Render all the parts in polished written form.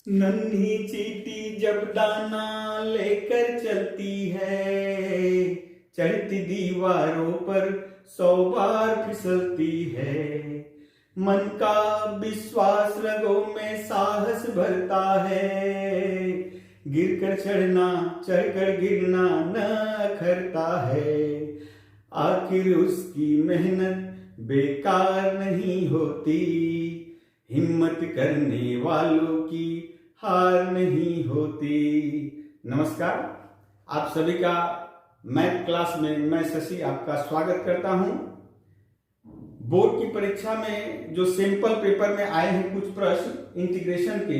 नन्ही चींटी जब दाना लेकर चलती है, चढ़ती दीवारों पर 100 बार फिसलती है। मन का विश्वास रगों में साहस भरता है, गिरकर चढ़ना चढ़कर गिरना न अखरता है। आखिर उसकी मेहनत बेकार नहीं होती, हिम्मत करने वालों की हार नहीं होती। नमस्कार, आप सभी का मैथ क्लास में मैं शशि आपका स्वागत करता हूं। बोर्ड की परीक्षा में जो सैंपल पेपर में आए हैं कुछ प्रश्न इंटीग्रेशन के,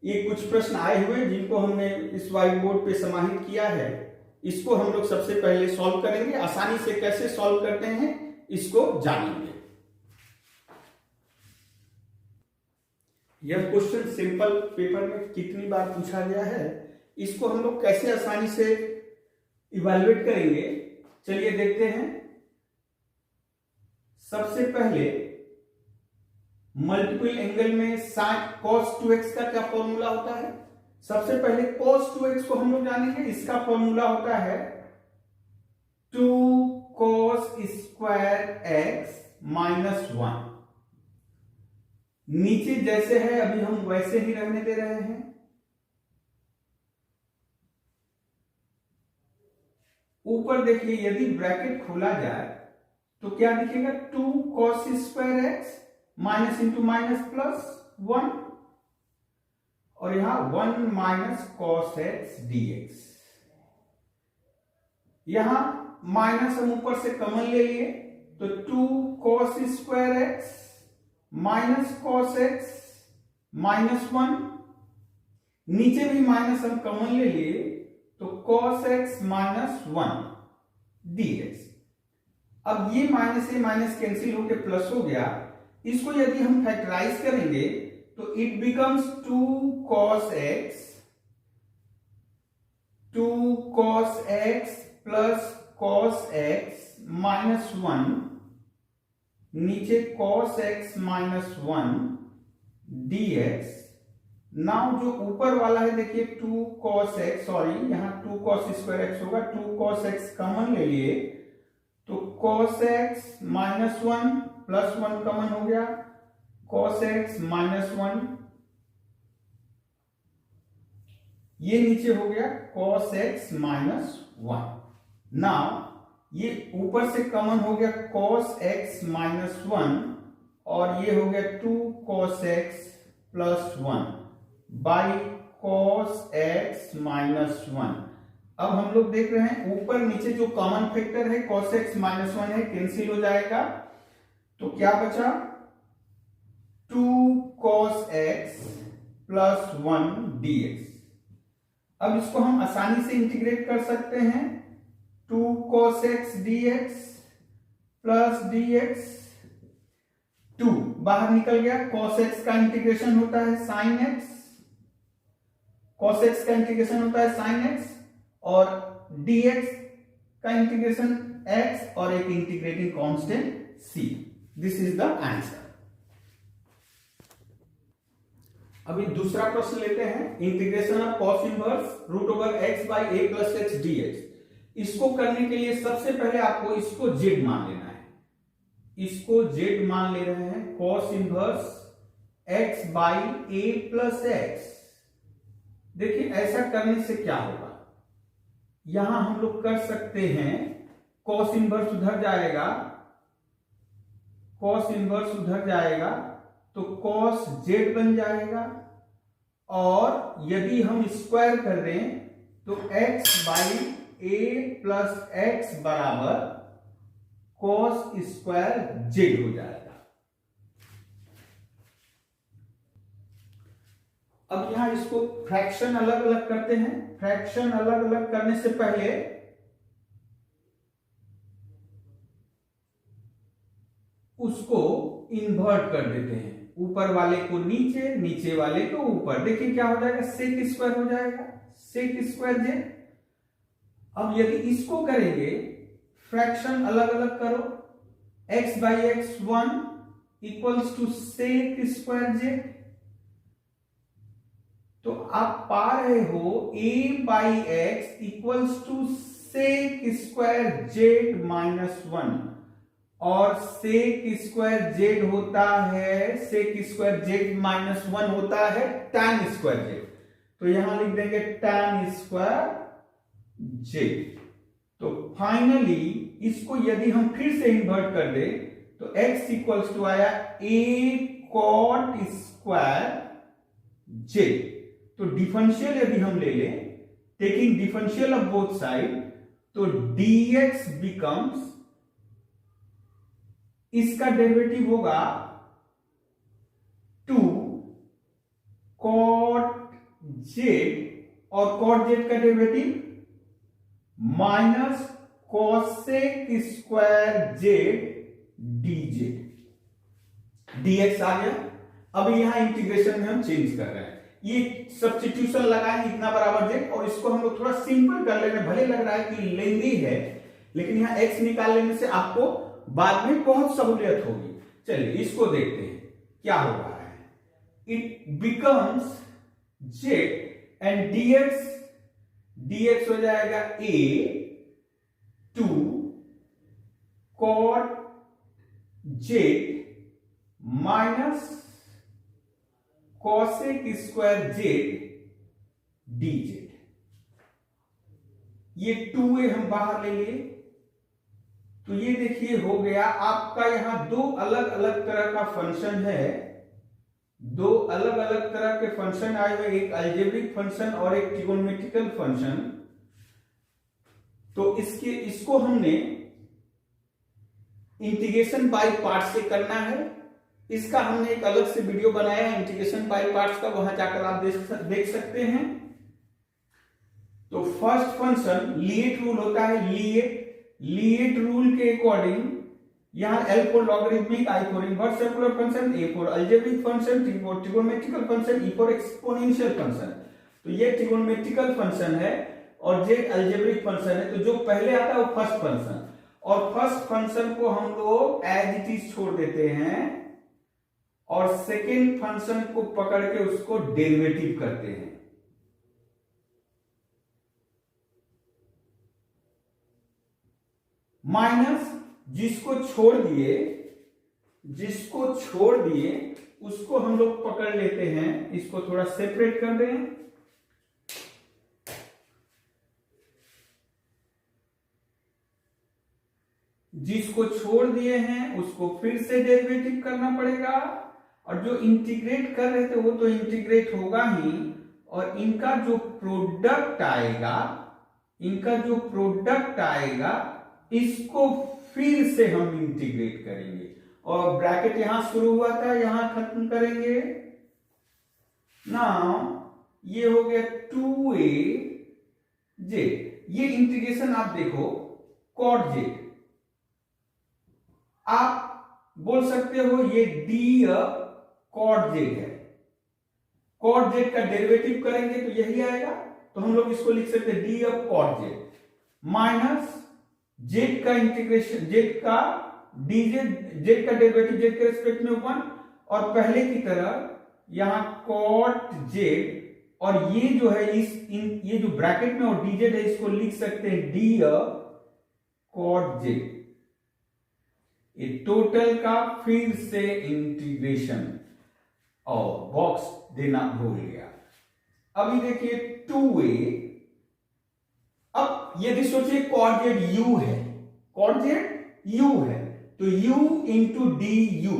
ये कुछ प्रश्न आए हुए हैं जिनको हमने इस व्हाइट बोर्ड पे समाहित किया है। इसको हम लोग सबसे पहले सॉल्व करेंगे। आसानी से कैसे सॉल्व करते हैं इसको जानेंगे। यह क्वेश्चन सिंपल पेपर में कितनी बार पूछा गया है, इसको हम लोग कैसे आसानी से इवैल्यूएट करेंगे, चलिए देखते हैं। सबसे पहले मल्टीपल एंगल में sin cos 2x का क्या फॉर्मूला होता है। सबसे पहले cos 2x को हम लोग जानेंगे। इसका फॉर्मूला होता है 2 cos स्क्वायर x माइनस 1। नीचे जैसे है अभी हम वैसे ही रहने दे रहे हैं। ऊपर देखिए, यदि ब्रैकेट खोला जाए तो क्या दिखेगा, 2 cos square x minus into minus plus 1, और यहां 1 माइनस cos x dx। यहां माइनस हम ऊपर से कॉमन ले लिए तो 2 cos square x minus cos x minus 1। नीचे भी माइनस हम कॉमन ले लिए तो cos x माइनस 1 dx। अब ये माइनस कैंसिल होकर प्लस हो गया। इसको यदि हम फैक्टराइज करेंगे तो it becomes 2 cos x plus cos x minus 1, नीचे cos x minus 1 dx। Now जो ऊपर वाला है देखिए 2 cos x, सॉरी यहां 2 cos स्क्वायर x होगा, 2 cos x कॉमन ले लिए तो cos x minus 1 plus 1 common हो गया, cos x माइनस 1, ये नीचे हो गया cos x माइनस 1। नाउ ये ऊपर से कॉमन हो गया cos x माइनस 1, और ये हो गया 2 cos x plus 1 by cos x minus 1। अब हम लोग देख रहे हैं ऊपर नीचे जो कॉमन फैक्टर है cos x माइनस 1 है, कैंसिल हो जाएगा तो क्या बचा, 2 cos x प्लस 1 dx। अब इसको हम आसानी से इंटीग्रेट कर सकते हैं, 2 cos x dx plus dx, 2 बाहर निकल गया, cos x का इंटीग्रेशन होता है sin x, cos x का इंटीग्रेशन होता है sin x, और dx का इंटीग्रेशन x और एक integrating constant c। This is the answer. अभी दूसरा प्रश्न लेते हैं, integration of cos inverse root over x by a plus x dx। इसको करने के लिए सबसे पहले आपको इसको z मान लेना है। इसको z मान ले रहे हैं, cos inverse x by a plus x। देखिए ऐसा करने से क्या होगा, यहां हम लोग कर सकते हैं cos इनवर्स उधर जाएगा, cos इनवर्स उधर जाएगा तो cos z बन जाएगा, और यदि हम स्क्वायर कर दें तो x by a plus x बराबर cos स्क्वायर z हो जाएगा। अब यहां इसको फ्रैक्शन अलग अलग करते हैं। फ्रैक्शन अलग अलग करने से पहले उसको इन्वर्ट कर देते हैं, ऊपर वाले को नीचे, नीचे वाले को ऊपर। देखिए क्या हो जाएगा, सेक स्क्वायर हो जाएगा, सेक स्क्वायर जे। अब यदि इसको करेंगे, फ्रैक्शन अलग अलग करो, x by x 1 equals to sec square j, तो आप पा रहे हो a by x equals to sec square z minus 1, और सेक स्क्वायर जेड होता है, सेक स्क्वायर जेड माइनस 1 होता है tan स्क्वायर जेड। तो यहां लिख देंगे tan स्क्वायर जेड। तो फाइनली इसको यदि हम फिर से इन्वर्ट कर दे तो x इक्वल्स टू आया a cot स्क्वायर जेड। तो डिफरेंशियल यदि हम ले लें, taking differential of both side, तो dx बिकम्स, इसका डेरिवेटिव होगा 2 cot जेड, और cot जेड का derivative minus cosec square Z dz। dx आ गया। अब यहां इंटीग्रेशन में हम चेंज कर रहे हैं, ये सब्स्टिट्यूशन लगाए इतना बराबर जेड, और इसको हम लोग थोड़ा सिंपल कर ले रहे हैं। भले लग रहा है कि लेंदी है, लेकिन यहां x निकाल लेने से आपको बाद में बहुत सहूलियत होगी। चलिए इसको देखते हैं क्या हो रहा है। It becomes Z and dx हो जाएगा a 2 cot Z minus cosec square Z dz। ये 2a हम बाहर ले लिए, तो ये देखिए हो गया आपका। यहां दो अलग अलग तरह का फंक्शन है, दो अलग अलग तरह के फंक्शन आए हुए, एक अलजेब्रिक फंक्शन और एक ट्रिगोनोमेट्रिकल फंक्शन। तो इसको हमने इंटीग्रेशन बाय पार्ट से करना है। इसका हमने एक अलग से वीडियो बनाया है इंटीग्रेशन बाय पार्ट्स का, वहां जाकर आप देख सकते हैं। तो फर्स्ट फंक्शन लीएट रूल होता है, लीएट रूल के अकॉर्डिंग यहां L for logarithmic, I for inverse circular function, A for algebraic function, T for trigonometrical function, E for exponential function. तो ये ट्रिगोनोमेट्रिकल फंक्शन है और जे अलजेब्रिक फंक्शन है। तो जो पहले आता है वो फर्स्ट फंक्शन, और फर्स्ट फंक्शन को हम लोग एज इट इज छोड़ देते हैं और सेकेंड फंक्शन को पकड़ के उसको डेरिवेटिव करते हैं। माइनस जिसको छोड़ दिए उसको हम लोग पकड़ लेते हैं, इसको थोड़ा सेपरेट कर दें। जिसको छोड़ दिए हैं उसको फिर से डेरिवेटिव करना पड़ेगा, और जो इंटीग्रेट कर रहे थे वो तो इंटीग्रेट होगा ही, और इनका जो प्रोडक्ट आएगा इसको फिर से हम इंटीग्रेट करेंगे, और ब्रैकेट यहां शुरू हुआ था यहां खत्म करेंगे ना। ये हो गया 2a जेड। ये इंटीग्रेशन आप देखो कॉट जेड, आप बोल सकते हो ये डी कॉट जेड है। कॉट जेड का डेरिवेटिव करेंगे तो यही आएगा, तो हम लोग इसको लिख सकते हैं d cot z minus z का इंटीग्रेशन, जेड का डेरिवेटिव जेड के रेस्पेक्ट में 1, और पहले की तरह यहां कॉट जेड, और ये जो है ये जो ब्रैकेट में और dz है इसको लिख सकते हैं डी कॉट जेड। ये टोटल का फिर से इंटीग्रेशन, और बॉक्स देना भूल गया। अभी देखिए 2a, अब यदि सोचिए कॉट जेड u है, कॉट जेड u है, तो u इंटू डी यू,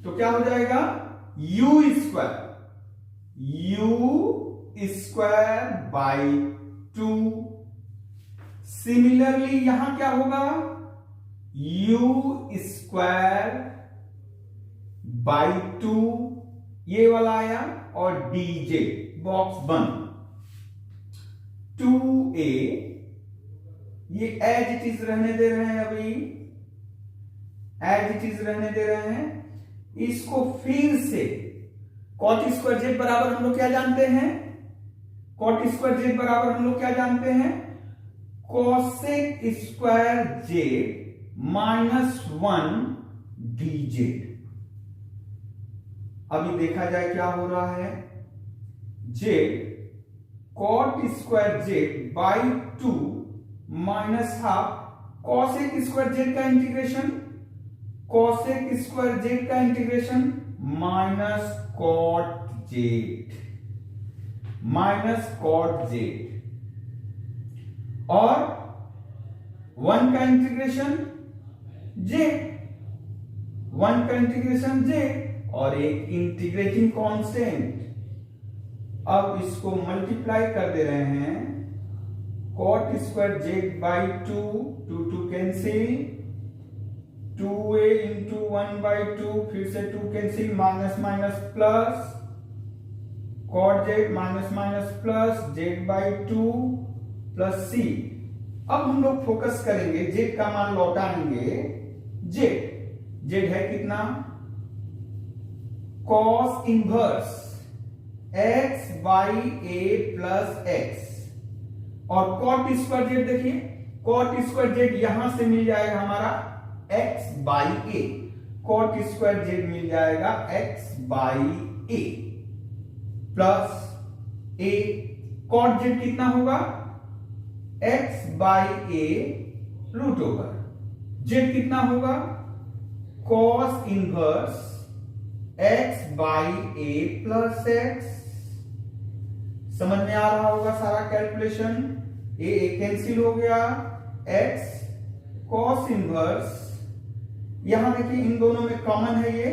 तो क्या हो जाएगा u स्क्वायर बाई 2। सिमिलरली यहां क्या होगा u स्क्वायर बाई 2, ये वाला आया, और dj बॉक्स बंद। 2a ये एज इट इज रहने दे रहे हैं, अभी एज इट इज रहने दे रहे हैं। इसको फिर से कॉट स्क्वायर जेड बराबर हम लोग क्या जानते हैं, कॉट स्क्वायर जेड बराबर हम लोग क्या जानते हैं, cosec square z minus 1 dz। अभी देखा जाए क्या हो रहा है, z cot square z by 2 minus half cosec square z का इंटीग्रेशन, कॉसेक स्क्वायर जेड का integration minus cot z, minus cot z, और 1 का इंटीग्रेशन जेड, 1 का इंटीग्रेशन जेड और एक इंटीग्रेटिंग कांस्टेंट। अब इसको मल्टीप्लाई कर दे रहे हैं, cot square z by 2, 2 cancel, 2a into 1 by 2, फिर से 2 cancel, minus minus plus, cot z minus minus plus, z by 2 plus सी। अब हम लोग फोकस करेंगे, जेड का मान लौटाएंगे, जेड, जेड है कितना, cos inverse x by a plus x, और कॉट स्क्वायर जेड देखिए, कॉट स्क्वायर जेड यहां से मिल जाएगा हमारा x by a, cot square z मिल जाएगा x by a plus a, cot z कितना होगा, x by a root over, z कितना होगा, cos inverse x by a plus x. समझ में आ रहा होगा सारा कैलकुलेशन, ए कैंसिल हो गया, x कॉस इनवर्स, यहां देखिए इन दोनों में कॉमन है ये,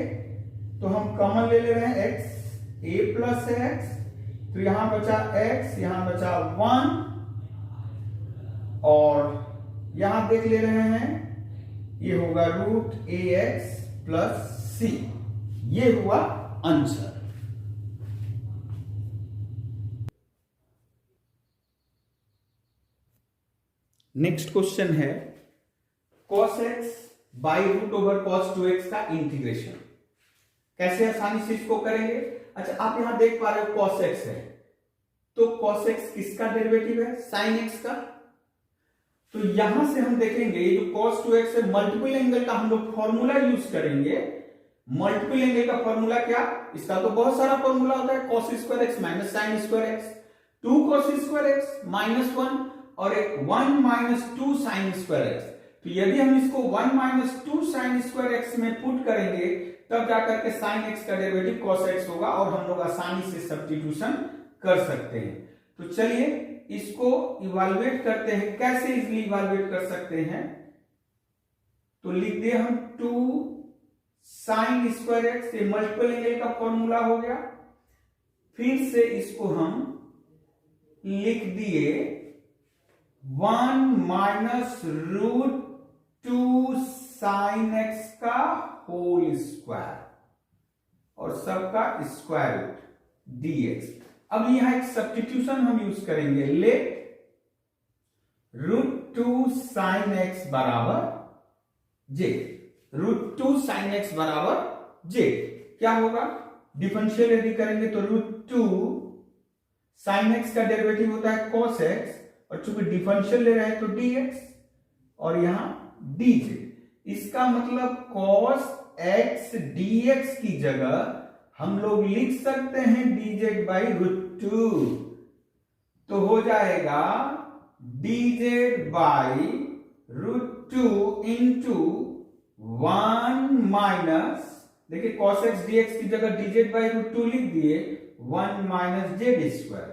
तो हम कॉमन ले रहे हैं x ए प्लस एक्स, तो यहां बचा x, यहां बचा 1, और यहां देख ले रहे हैं ये होगा root a x plus c. ये हुआ आंसर। नेक्स्ट क्वेश्चन है cos x by root over cos 2x का इंटीग्रेशन, कैसे आसानी से इसको करेंगे। अच्छा, आप यहां देख पा रहे हो cos x है, तो cos x किसका डेरिवेटिव है, sin x का। तो यहां से हम देखेंगे ये जो cos 2x है, मल्टीपल एंगल का हम लोग फॉर्मूला यूज करेंगे। मल्टीपल एंगल का फॉर्मूला क्या, इसका तो बहुत सारा फॉर्मूला होता है, cos square x minus sine square x, 2 cos square x minus 1 और एक 1 माइनस 2 साइन स्क्वायर x। तो यदि हम इसको 1 माइनस 2 साइन स्क्वायर x में पुट करेंगे तब जाकर के साइन x का डेरिवेटिव cos x होगा, और हम लोग आसानी से सब्स्टिट्यूशन कर सकते हैं। तो चलिए इसको इवैल्यूएट करते हैं, कैसे इजीली इवैल्यूएट कर सकते हैं। तो लिख दिए हम 2 साइन स्क्वायर एक्स, ये मल्टीपल एंगल का फॉर्मूला हो गया। फिर से इसको हम लिख दिए 1 माइनस रूट 2 साइन एक्स का होल स्क्वायर और सबका स्क्वायर रूट dx। अब यहां एक सब्स्टिट्यूशन हम यूज करेंगे, लेट रूट 2 साइन एक्स बराबर जे, रूट 2 साइन एक्स बराबर जे। क्या होगा, डिफरेंशियल यदि करेंगे तो रूट 2 साइन एक्स का डेरिवेटिव होता है cos x, और चूंकि डिफरेंशियल ले रहे हैं तो dx, और यहां dz। इसका मतलब cos x dx की जगह हम लोग लिख सकते हैं dz बाई रूट 2, तो हो जाएगा dz by root 2 into 1 minus, देखिए cos x dx की जगह dz बाई रूट 2 लिख दिए, 1 माइनस जेड स्क्वायर।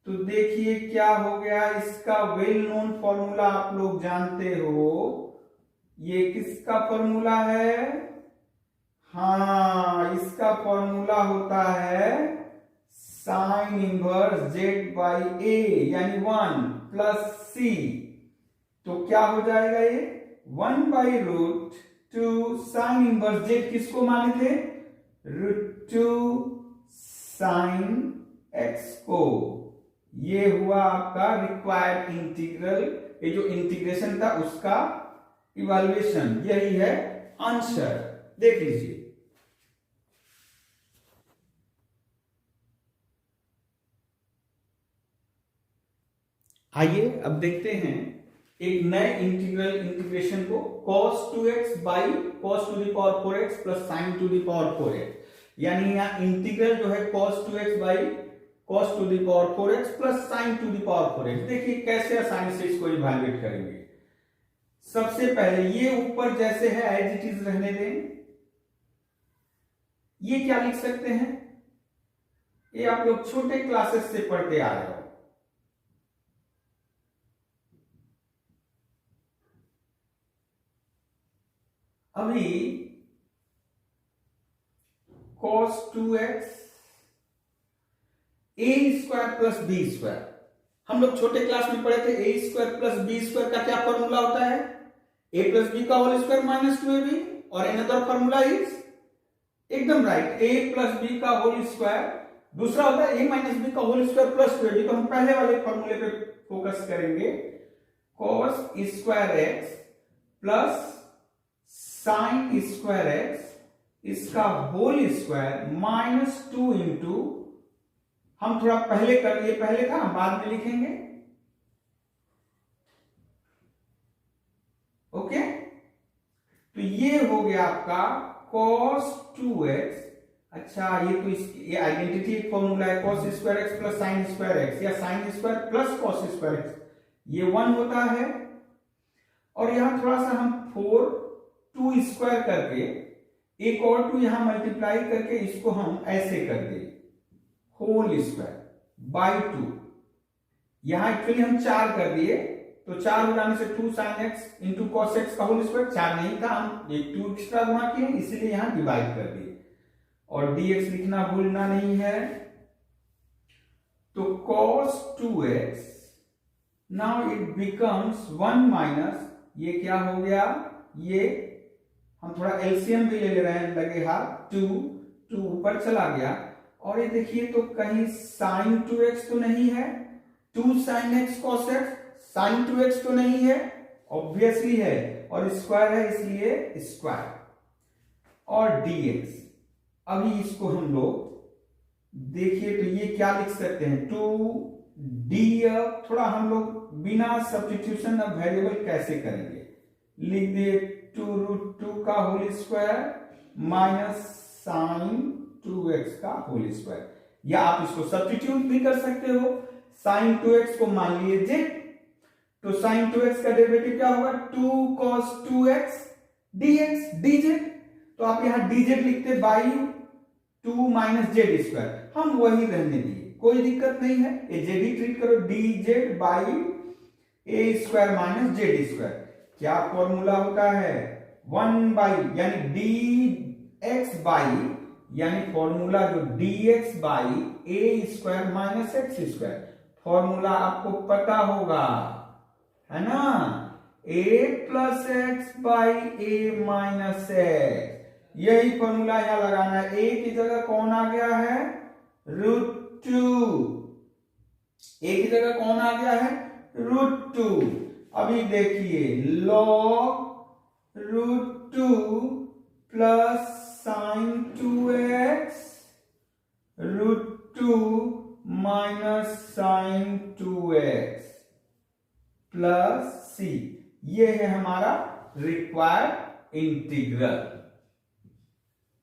तो देखिए क्या हो गया, इसका वेल नोन फॉर्मूला आप लोग जानते हो, ये किसका फॉर्मूला है, हाँ इसका फॉर्मूला होता है साइन इनवर्स जेड बाई ए यानी 1 प्लस सी। तो क्या हो जाएगा ये 1 by root 2 sine inverse z किसको माने थे, रूट 2 साइन एक्स को। ये हुआ आपका रिक्वायर्ड इंटीग्रल, ये जो इंटीग्रेशन था उसका इवैल्यूएशन, यही है आंसर। देख लीजिए, आइए अब देखते हैं एक नए इंटीग्रेशन को, cos 2x by cos to the power 4x plus sin to the power 4x। यानी यहाँ इंटीग्रल जो है cos 2x by cos to the power 4x plus sin to the power 4x। देखिए कैसे आसानी से इसको इवैल्यूएट करेंगे। सबसे पहले ये ऊपर जैसे है एज इट इज रहने दें। ये क्या लिख सकते हैं, ये आप लोग छोटे क्लासेस से पढ़ते आ रहे हो। अभी cos 2x a square plus b square, हम लोग छोटे क्लास में पढ़े थे। A square plus b square का क्या फॉर्मूला होता है, ए प्लस बी का होल स्क्वायर माइनस 2ab, और अनदर फॉर्मूला इज एकदम राइट ए प्लस बी का होल स्क्वायर, दूसरा होता है ए माइनस बी का होल स्क्वायर प्लस 2ab। तो हम पहले वाले फॉर्मूले पे फोकस करेंगे, cos square x plus sine square x इसका होल स्क्वायर माइनस 2 इंटू, हम थोड़ा पहले कर, ये पहले था बाद में लिखेंगे, ओके। तो ये हो गया आपका cos 2x। अच्छा ये आइडेंटिटी एक फॉर्मूला है, cos square x plus sine square x या sine square plus cos square x, ये 1 होता है। और यहां थोड़ा सा हम 4 2 स्क्वायर करके एक और 2 यहां मल्टीप्लाई करके इसको हम ऐसे कर दे होल स्क्वायर बाई 2। यहां एक्चुअली हम 4 कर दिए, तो 4 गुणाने से 2 sine x into cos x का होल स्क्वायर, 4 नहीं था, हम एक 2 एक्स्ट्रा गुणा किए इसलिए यहां डिवाइड कर दिए। और dx लिखना भूलना नहीं है। तो cos 2x now it becomes 1 minus, ये क्या हो गया, ये हम थोड़ा एलसीएम भी ले रहे हैं, लगे हाथ 2 ऊपर चला गया। और ये देखिए तो कहीं sin 2x तो नहीं है, 2 sin x cos x, sin 2x तो नहीं है, ऑब्वियसली है, और स्क्वायर है इसलिए स्क्वायर। और dx, अभी इसको हम लोग देखिए तो ये क्या लिख सकते हैं, 2d, थोड़ा हम लोग बिना सब्स्टिट्यूशन ऑफ वेरिएबल कैसे करेंगे, लिख दिए 2√2 का whole square minus sine 2x का होल स्क्वायर, या आप इसको सब्स्टिट्यूट भी कर सकते हो। साइन 2x को मान लिए z, तो साइन 2x का डेरिवेटिव क्या होगा, 2 cos 2x dx dz, तो आप यहां dz लिखते बाई 2 माइनस जेड स्क्वायर, हम वही रहने दिए, कोई दिक्कत नहीं है, ये जेड ही ट्रीट करो, dz by a square minus Z square. क्या फॉर्मूला होता है, 1 बाई यानी dx बाई, यानी फॉर्मूला जो dx by a square minus x square, formula आपको पता होगा है ना, a plus x by A minus x, यही फॉर्मूला यहां लगाना है। a की जगह कौन आ गया है, √2, a की जगह कौन आ गया है, √2। अभी देखिए log √2 plus sine 2x √2 minus sine 2x plus c, ये है हमारा required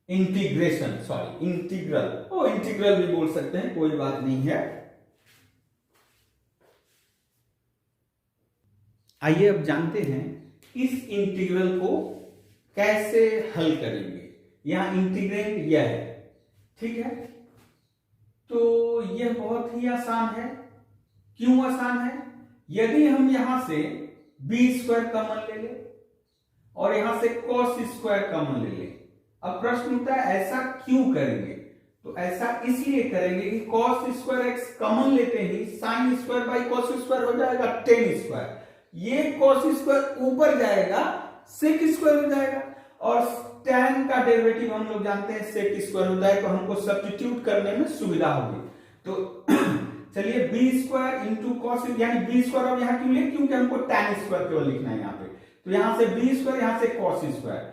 integration, sorry integral, oh integral भी बोल सकते हैं, कोई बात नहीं है। आइए अब जानते हैं इस इंटीग्रल को कैसे हल करेंगे। यहां इंटीग्रेंड यह है, ठीक है, तो यह बहुत ही आसान है। क्यों आसान है, यदि हम यहां से बी स्क्वायर कॉमन ले ले और यहां से cos स्क्वायर कॉमन ले ले, अब प्रश्न उठता है ऐसा क्यों करेंगे, तो ऐसा इसलिए करेंगे कि cos स्क्वायर एक्स कॉमन लेते ही sine square by cos square हो जाएगा tan स्क्वायर, ये cos स्क्वायर ऊपर जाएगा sec स्क्वायर हो जाएगा, और tan का डेरिवेटिव हम लोग जानते हैं sec स्क्वायर होता है, तो हमको सब्स्टिट्यूट करने में सुविधा होगी। तो चलिए बी स्क्वायर इंटू कॉस, यानी बी स्क्वायर अब यहां क्यों लिखे, क्योंकि हमको tan स्क्वायर केवल लिखना है यहाँ पे, तो यहां से बी स्क्वायर, यहां से cos स्क्वायर,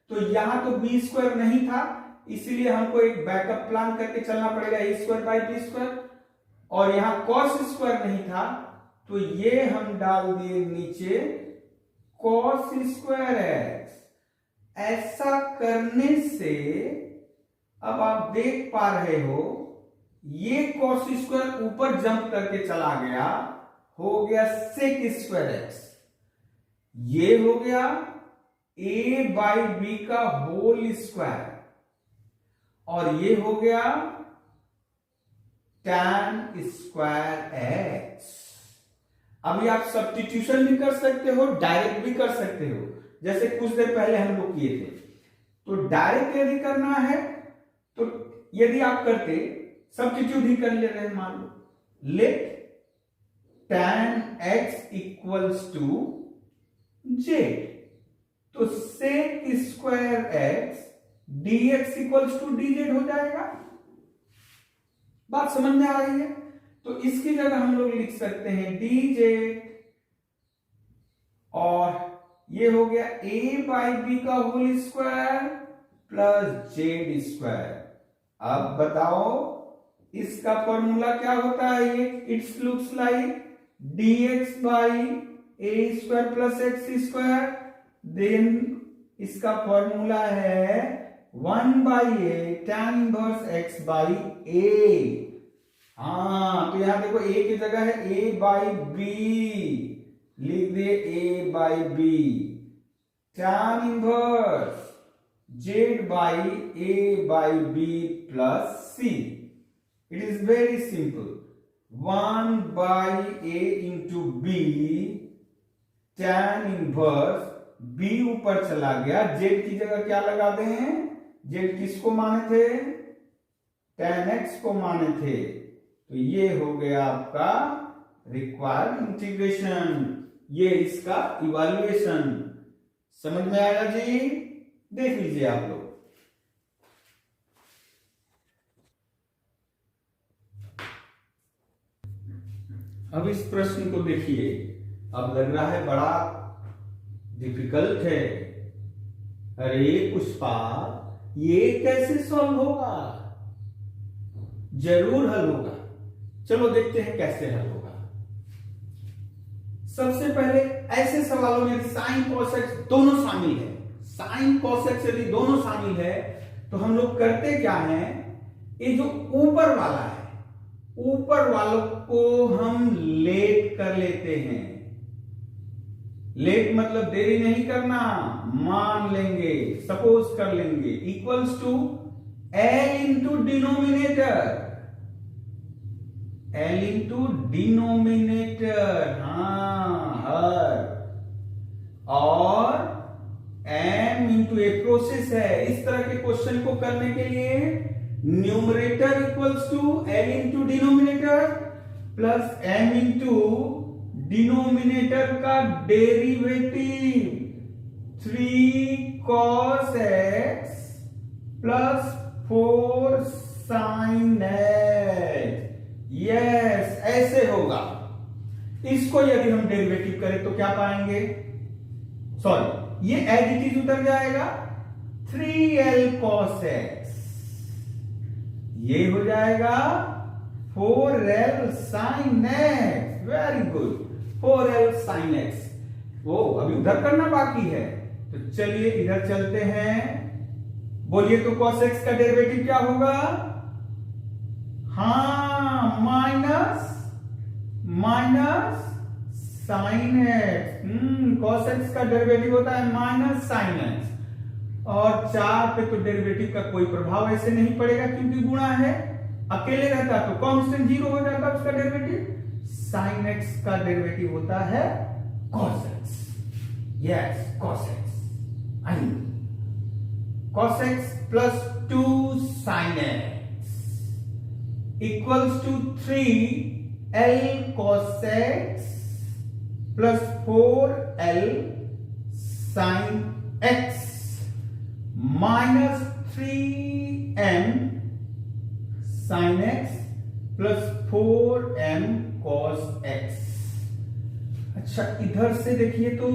तो यहां तो बी स्क्वायर नहीं था, इसीलिए हमको एक बैकअप प्लान करके चलना पड़ेगा, ए स्क्वायर बाई बी स्क्वायर, और यहां cos स्क्वायर नहीं था, तो ये हम डाल दिए नीचे cos स्क्वायर एक्स। ऐसा करने से अब आप देख पा रहे हो ये cos स्क्वायर ऊपर जंप करके चला गया, हो गया sec स्क्वायर एक्स। ये हो गया a बाई बी का होल स्क्वायर, और ये हो गया tan स्क्वायर एक्स। अभी आप सब्स्टिट्यूशन भी कर सकते हो, डायरेक्ट भी कर सकते हो, जैसे कुछ देर पहले हम लोग किए थे। तो डायरेक्ट यदि करना है तो यदि आप करते सब्स्टिट्यूट ही कर ले रहे हैं, मान लो let tan x equals to j, तो sec square x dx equals to dz हो जाएगा। बात समझ में आ रही है? तो इसकी जगह हम लोग लिख सकते हैं dj, और ये हो गया a बाई बी का whole square plus z square. अब बताओ इसका फॉर्मूला क्या होता है? ये it's looks like dx by a square plus x square, then इसका फॉर्मूला है 1 by a tan inverse x by a. हाँ, तो यहां देखो a की जगह है a बाई बी, लिख दिए a by b, tan inverse z by a by b plus c। It is very simple, 1 by a into b, tan inverse b ऊपर चला गया, z की जगह क्या लगा दें? z किसको माने थे? tan x को माने थे। तो ये हो गया आपका रिक्वायर्ड इंटीग्रेशन, ये इसका इवैल्यूएशन। समझ में आएगा जी? देख लीजिए आप लोग। अब इस प्रश्न को देखिए, अब लग रहा है बड़ा डिफिकल्ट है। अरे पुष्पा, ये कैसे सॉल्व होगा? जरूर हल होगा। चलो देखते हैं कैसे हल होगा। सबसे पहले ऐसे सवालों में साइन कॉसेक्स दोनों शामिल है, साइन कॉसेक्स यदि दोनों शामिल है तो हम लोग करते क्या है, ये जो ऊपर वाला है, ऊपर वालों को हम लेट कर लेते हैं। लेट मतलब देरी नहीं करना, मान लेंगे, सपोज कर लेंगे equals to l into denominator, l into denominator, हाँ हर, और एम इंटू ए प्रोसेस है। इस तरह के क्वेश्चन को करने के लिए numerator equals to l into denominator plus m into denominator का derivative 3 cos x plus 4 sin x। Yes, ऐसे होगा। इसको यदि हम डेरिवेटिव करें तो क्या पाएंगे? सॉरी, ये एज इट इज उतर जाएगा, 3l cos x, ये हो जाएगा 4l sin x। Very good, 4l sin x। वो अभी उधर करना बाकी है, तो चलिए इधर चलते हैं। बोलिए तो cos x का डेरिवेटिव क्या होगा? हाँ, minus sine x. cos x का डेरिवेटिव होता है माइनस साइन एक्स, और 4 पे तो डेरिवेटिव का कोई प्रभाव ऐसे नहीं पड़ेगा क्योंकि गुणा है। अकेले रहता तो कांस्टेंट 0 हो जाता उसका डेरिवेटिव। साइन एक्स का डेरिवेटिव होता है cos x। Yes, cos x, I cos x plus 2 sin x equals to 3l cos x plus 4l sin x minus 3m sin x plus 4m cos x। अच्छा, इधर से देखिए तो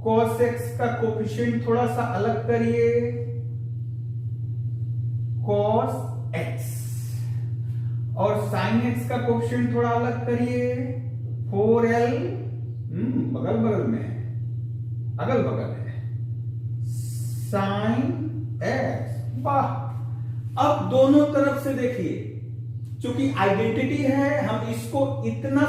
cos x का coefficient थोड़ा सा अलग करिए, cos x, और sin x का कोफिशिएंट थोड़ा अलग करिए, 4l, बगल बगल में है, अगल बगल है, sin x। वाह, अब दोनों तरफ से देखिए, क्योंकि आइडेंटिटी है, हम इसको इतना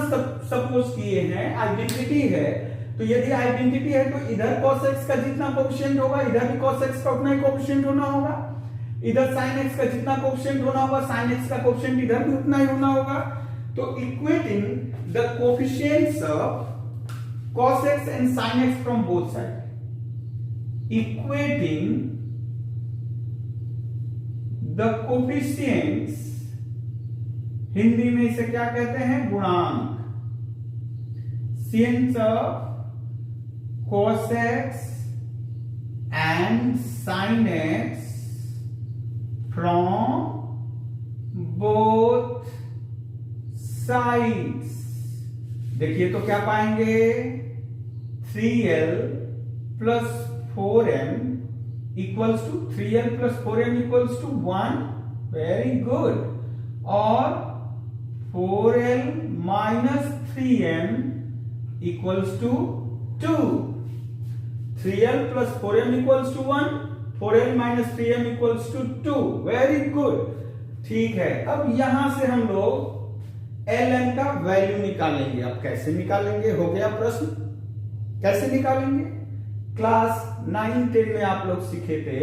सपोज किए हैं, आइडेंटिटी है, तो यदि आइडेंटिटी है तो इधर cos x का जितना कोएफिशिएंट होगा इधर भी cos x का उतना ही कोएफिशिएंट होना होगा, इधर sin x का जितना कोएफिशिएंट होना होगा sin x का कोएफिशिएंट इधर भी उतना ही होना होगा। तो equating the coefficients of cos x and sin x from both sides, equating the coefficients, Hindi में इसे क्या कहते हैं, गुणांक, coefficients of cos x and sin x from both sides। देखिए तो क्या पाएंगे, 3l plus 4m equals to 3l plus 4m equals to 1, very good, और 4l minus 3m equals to 2, 3l plus 4m equals to 1, 4l minus 3m equals to 2, very good। ठीक है, अब यहां से हम लोग ln का वैल्यू निकालेंगे। अब कैसे निकालेंगे, हो गया प्रश्न, कैसे निकालेंगे, क्लास 9-10 में आप लोग सीखे थे,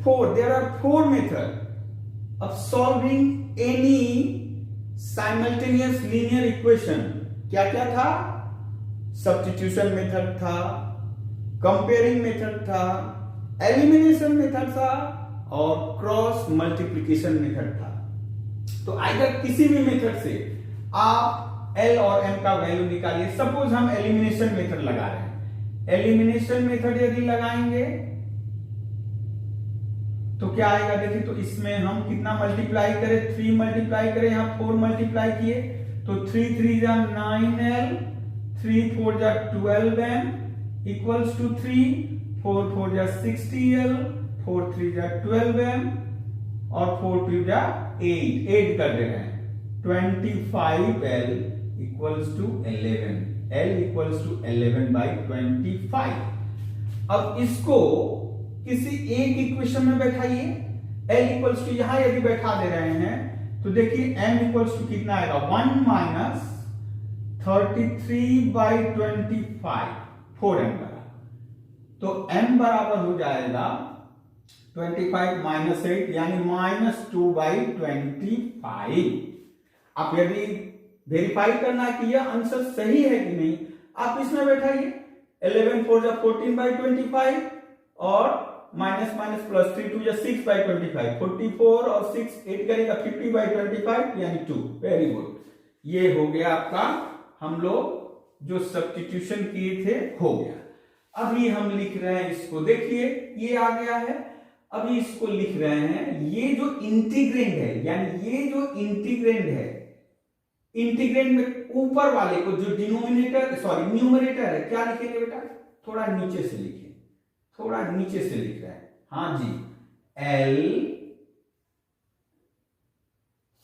there are 4 method of solving any simultaneous linear equation. क्या क्या था, सब्स्टिट्यूशन मेथड था, कंपेयरिंग मेथड था, एलिमिनेशन मेथड था और क्रॉस मल्टीप्लिकेशन मेथड था। तो अगर किसी भी मेथड से आप एल और एम का वैल्यू निकालिए, सपोज हम एलिमिनेशन मेथड लगा रहे हैं, एलिमिनेशन मेथड यदि लगाएंगे तो क्या आएगा, देखिए तो इसमें हम कितना मल्टीप्लाई करें, 3 मल्टीप्लाई करें, यहां 4 मल्टीप्लाई किए तो 3 3 जा 9l, 3 4 जा 12m इक्वल्स टू 3, 4 4 जा 60l, 4 3 जा 12m और 4 2 जा 8 कर दे रहे हैं, 25l equals to 11, l equals to 11/25। अब इसको किसी एक इक्वेशन में बैठाइए, l इक्वल्स टू यहां यदि बैठा दे रहे हैं तो देखिए m इक्वल्स टू कितना आएगा, 1 minus 33/25, 4m बराबर, तो m बराबर हो जाएगा 25 minus 8 यानी -2/25। आप यदि वेरीफाई करना कि यह आंसर सही है कि नहीं, आप इसमें बैठाइए, 11 4 जा 14/25 और माइनस माइनस प्लस 3 2 या 6/25, 44 और 6 8 करेगा 50/25 यानी 2, वेरी गुड। ये हो गया आपका, हम लोग जो सब्स्टिट्यूशन किए थे हो गया। अभी हम लिख रहे हैं इसको, देखिए ये आ गया है, अभी इसको लिख रहे हैं, ये जो इंटीग्रेंड है, यानी ये जो इंटीग्रेंड है, इंटीग्रेंड में ऊपर वाले को जो डिनोमिनेटर सॉरी न्यूमरेटर है, क्या लिखेंगे बेटा, थोड़ा नीचे से लिखिए, थोड़ा नीचे से लिख रहा है, हाँ जी, L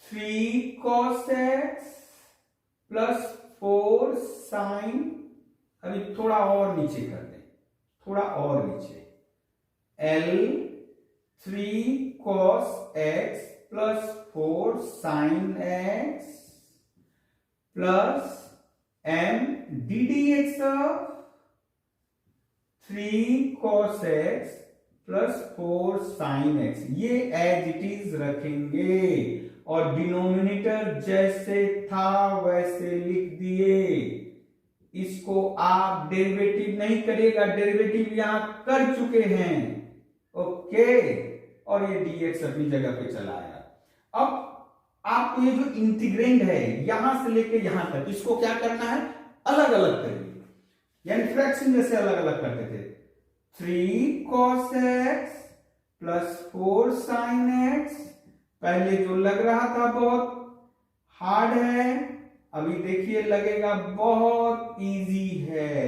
3 cos x plus 4 sin, अभी थोड़ा और नीचे कर दें, थोड़ा और नीचे, L 3 cos x plus 4 sin x plus m ddx of 3 cos x plus 4 sin x, ये एज इट इज रखेंगे और डिनोमिनेटर जैसे था वैसे लिख दिए। इसको आप डेरिवेटिव नहीं करिएगा, डेरिवेटिव यहां कर चुके हैं, ओके, और ये dx अपनी जगह पे चला आया। अब आपको ये जो इंटीग्रेंड है यहां से लेके यहां तक, इसको क्या करना है, अलग अलग करिए, यानी फ्रैक्शन जैसे अलग अलग करते थे, 3 cos x plus 4 sin x, पहले जो लग रहा था बहुत हार्ड है, अभी देखिए लगेगा बहुत इजी है।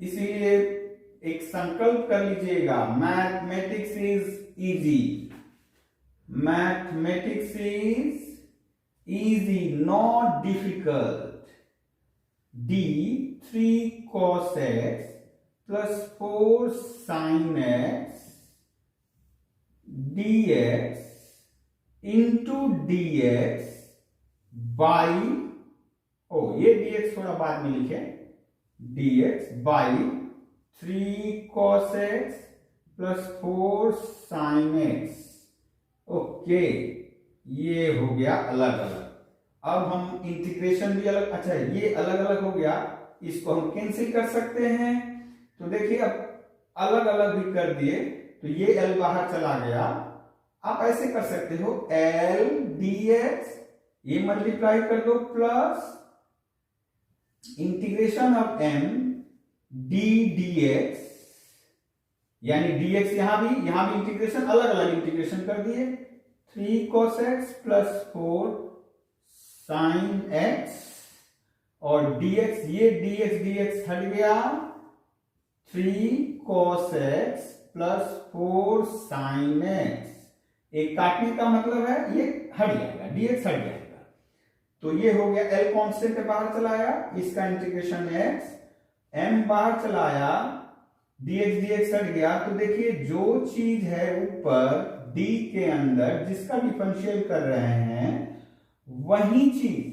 इसीलिए एक संकल्प कर लीजिएगा, mathematics is easy, mathematics is easy not difficult. D 3 cos x plus 4 sin x dx into dx by, ये dx थोड़ा बाद में लिखे, dx by 3 cos x plus 4 sin x। Okay, ये हो गया अलग अलग। अब हम इंटीग्रेशन भी अलग, अच्छा ये अलग अलग हो गया, इसको हम कैंसिल कर सकते हैं। तो देखिए अब अलग अलग भी कर दिए तो ये l बाहर चला गया। आप ऐसे कर सकते हो l dx, ये मल्टीप्लाई कर दो plus integration of m d dx, यानी dx यहां भी इंटीग्रेशन अलग अलग इंटीग्रेशन कर दिए, 3 cos x plus 4 sin x, और dx, ये dx हट गया, 3 cos x plus 4 sin x। एक काटने का मतलब है ये हट जाएगा, dx हट जाएगा। तो ये हो गया, l कांस्टेंट बाहर चलाया, इसका इंटीग्रेशन x, m बाहर चलाया, dx हट गया। तो देखिए जो चीज है ऊपर d के अंदर जिसका डिफरेंशियल कर रहे हैं वही चीज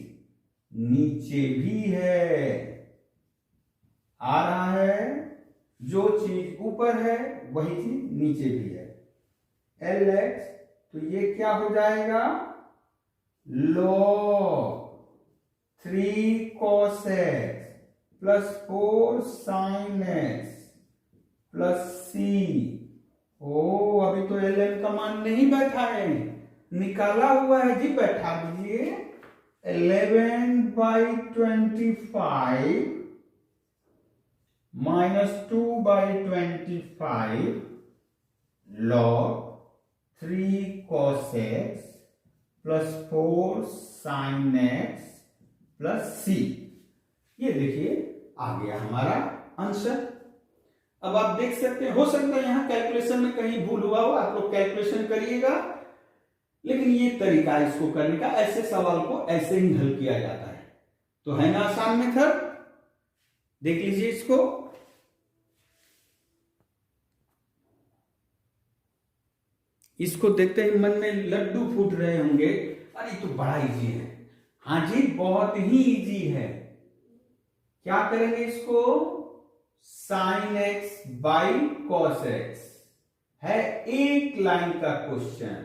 नीचे भी है, आ रहा है, जो चीज ऊपर है वही चीज नीचे भी है, Lx। तो ये क्या हो जाएगा, log 3 cos x plus 4 sin x plus c। अभी तो ln का मान नहीं बैठा है, निकाला हुआ है जी, बैठा दीजिए। 11/25 minus 2/25 log 3 cos x plus 4 sin x plus c। ये देखिए आ गया हमारा आंसर। अब आप देख सकते हैं, हो सकता है यहां कैलकुलेशन में कहीं भूल हुआ हो, आप लोग कैलकुलेशन करिएगा, लेकिन ये तरीका इसको करने का, ऐसे सवाल को ऐसे ही हल किया जाता है। तो है ना आसान मेथड, देख लीजिए इसको। इसको देखते ही मन में लड्डू फूट रहे होंगे, अरे तो बड़ा इजी है। हाँ जी, बहुत ही इजी है। क्या करेंगे इसको, sin x by cos x है, एक लाइन का क्वेश्चन।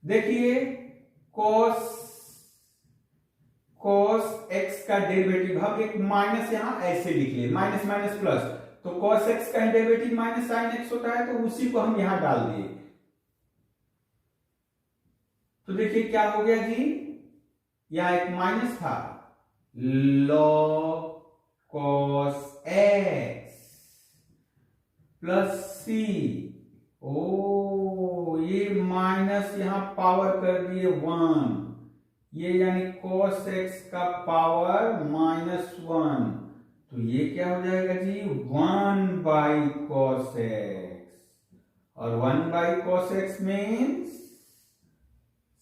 देखिए cos x का डेरिवेटिव, हम एक माइनस यहां ऐसे लिख लिए, माइनस माइनस प्लस, तो cos x का डेरिवेटिव माइनस sin x होता है, तो उसी को हम यहां डाल दिए। तो देखिए क्या हो गया जी, यहां एक माइनस था, log cos x plus c। ये माइनस यहां पावर कर दिए 1, ये यानी cos x का पावर -1, तो ये क्या हो जाएगा जी, 1/cos x, और 1/cos x means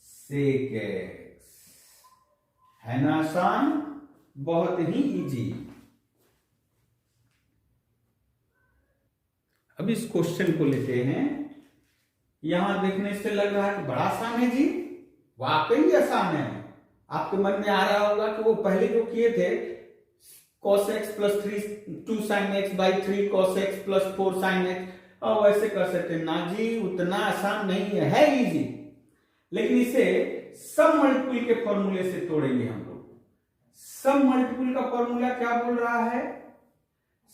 sec x। है ना आसान, बहुत ही इजी। अब इस क्वेश्चन को लेते हैं। यहां देखने से लग रहा है कि बड़ा आसान है जी, वाकई आसान है। आपके मन में आ रहा होगा कि वो पहले जो किए थे, cos x plus 2 sin x by 3 cos x plus 4 sin x, और वैसे कर सकते ना जी, उतना आसान नहीं है इजी। लेकिन इसे सब मल्टीपल के फॉर्मूले से तोड़ेंगे हम लोग। सब मल्टीपल का फॉर्मूला क्या बोल रहा है,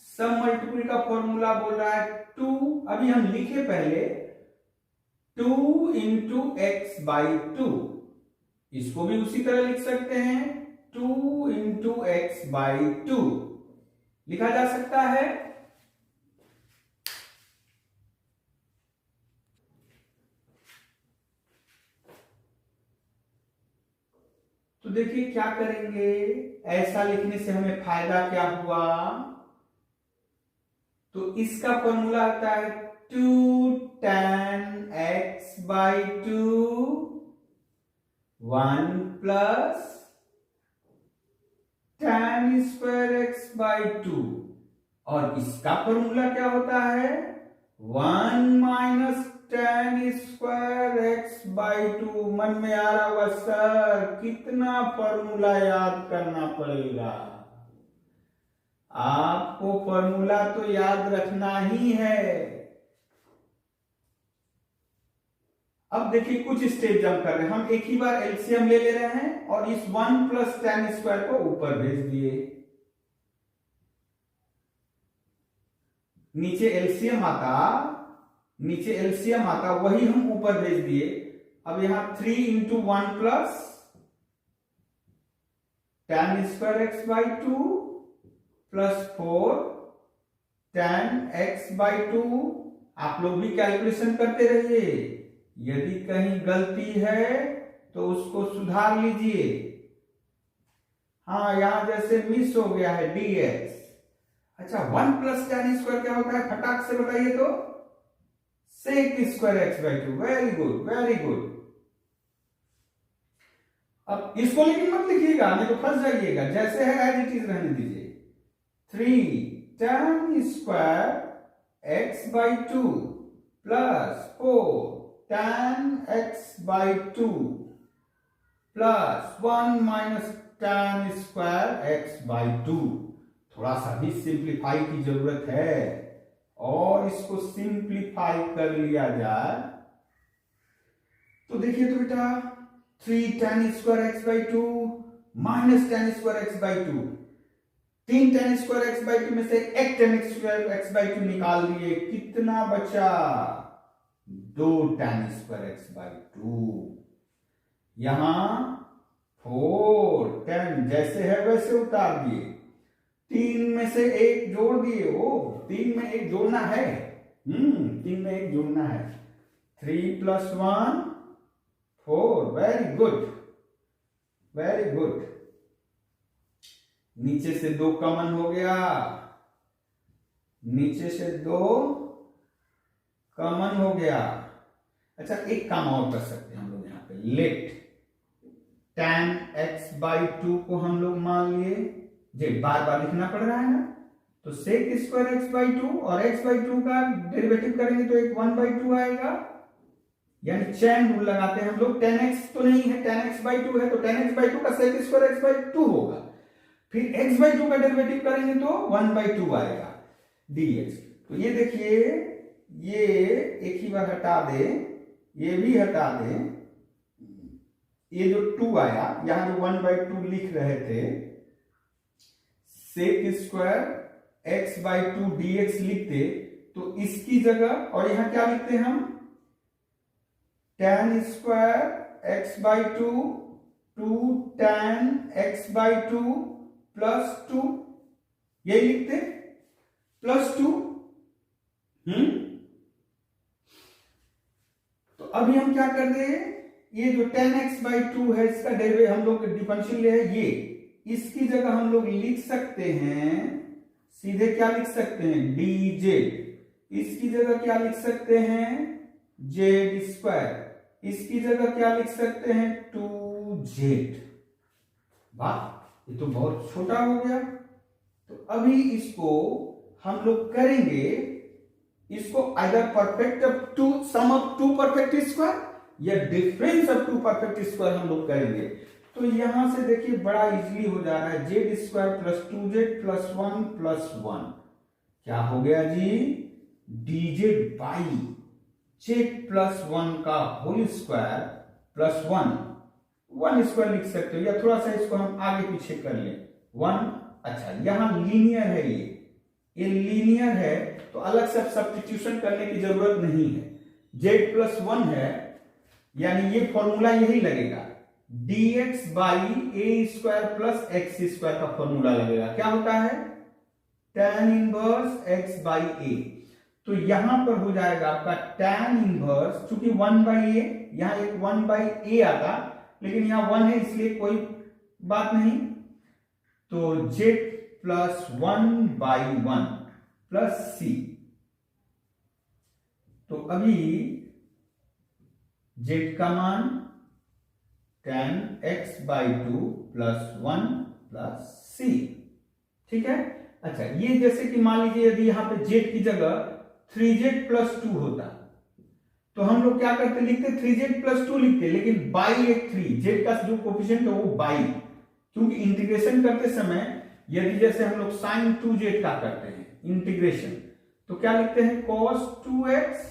सब मल्टीपल का फॉर्मूला बोल रहा है 2, अभी हम लिखे पहले 2 इंटू एक्स बाई 2, इसको भी उसी तरह लिख सकते हैं, 2 इंटू एक्स बाई 2 लिखा जा सकता है। तो देखिए क्या करेंगे, ऐसा लिखने से हमें फायदा क्या हुआ, तो इसका फॉर्मूला आता है 2 tan x by 2 1 plus tan square x by 2, और इसका फॉर्मूला क्या होता है 1 minus tan square x by to. मन में आ रहा होगा सर कितना फॉर्मूला याद करना पड़ेगा। आपको फॉर्मूला तो याद रखना ही है। अब देखिए कुछ स्टेप जंप कर रहे हैं हम, एक ही बार एलसीएम ले ले रहे हैं और इस 1 प्लस tan स्क्वायर को ऊपर भेज दिए। नीचे एलसीएम आता वही हम ऊपर भेज दिए। अब यहां 3 into 1 plus tan square x by two plus 4 tan x by to. आप लोग भी कैलकुलेशन करते रहिए, यदि कहीं गलती है तो उसको सुधार लीजिए। हाँ यहां जैसे मिस हो गया है dx। अच्छा 1 प्लस tan स्क्वायर क्या होता है, फटाक से बताइए तो, sec square x by to. Very good very good. अब इसको लेकिन मत लिखिएगा, नहीं तो फंस जाइएगा, जैसे है एज इट इज रहने दीजिए। 3 tan square x by two plus 4 tan x by two plus 1 minus tan square x by to. थोड़ा सा भी सिंप्लीफाई की जरूरत है, और इसको सिंप्लीफाई कर लिया जाए तो देखिए तो बेटा 3 tan square x by to minus tan square x by to. 3 tan square x by to में से एक tan square x by to निकाल दिए, कितना बचा, 2 tan square x by to. यहां 4 tan जैसे है वैसे उतार दिए, 3 में से 1 जोड़ दिए। ओ 3 में 1 जोड़ना है, 3 में 1 जोड़ना है। 3 plus 1 4। Very good very good. नीचे से 2 कॉमन हो गया, नीचे से 2 कॉमन हो गया। अच्छा एक काम और कर सकते हैं हम लोग यहां पे, let tan x by two को हम लोग मान लिए, जे बार बार लिखना पड़ रहा है ना, तो sec square x by to और एक्स बाई टू का डेरिवेटिव करेंगे तो एक 1 बाई टू आएगा, यानी चैन रूल लगाते हैं हम लोग। tan x तो नहीं है, tan x बाई टू है, तो tan x बाई टू का sec square x by to होगा। फिर x बाई टू का डेरिवेटिव करेंगे तो 1 बाई टू आएगा dx। तो ये देखिए, ये एक ही बार हटा दे, ये भी हटा दे, ये जो 2 आया, यहां जो 1 बाई टू लिख रहे थे, sec square x by to dx लिखते तो इसकी जगह, और यहां क्या लिखते हैं हम, tan square x by to 2 tan x by two plus 2, ये लिखते प्लस 2। तो अभी हम क्या कर रहे हैं, ये जो tan एक्स बाई टू है इसका डेरिवेटिव हम लोग डिफरेंशियल है, ये इसकी जगह हम लोग लिख सकते हैं सीधे, क्या लिख सकते हैं, dz। इसकी जगह क्या लिख सकते हैं, z स्क्वायर। इसकी जगह क्या लिख सकते हैं, 2z। वाह ये तो बहुत छोटा हो गया। तो अभी इसको हम लोग करेंगे, इसको either perfect of two sum of two perfect square या difference of two perfect square हम लोग करेंगे। तो यहां से देखिए बड़ा इजीली हो जा रहा है, Z square plus 2z plus 1 plus 1 क्या हो गया जी, dz बाई जेड प्लस 1 का होल स्क्वायर प्लस 1 स्क्वायर लिख सकते हो, या थोड़ा सा इसको हम आगे पीछे कर ले 1। अच्छा यहां लीनियर है, ये लीनियर है तो अलग से सब्स्टिट्यूशन करने की जरूरत नहीं है। z प्लस 1 है, यानी ये फॉर्मूला यही लगेगा, dx by a square plus x square का फॉर्मूला लगेगा। क्या होता है, tan इनवर्स x बाई ए। तो यहां पर हो जाएगा आपका tan इनवर्स, चूंकि 1 बाई ए, यहां एक 1 बाई ए आता, लेकिन यहां 1 है इसलिए कोई बात नहीं। तो z plus 1 by 1 plus c. तो अभी z का मान tan x by two plus 1 plus c, ठीक है। अच्छा ये जैसे कि मान लीजिए यदि यहां पे z की जगह 3z प्लस 2 होता तो हम लोग क्या करते, लिखते 3z प्लस 2 लिखते, लेकिन बाई एक 3, जेड का जो कोफिशिएंट है वो बाई, क्योंकि इंटीग्रेशन करते समय यदि जैसे हम लोग साइन 2z का करते हैं इंटीग्रेशन, तो क्या लिखते हैं cos 2x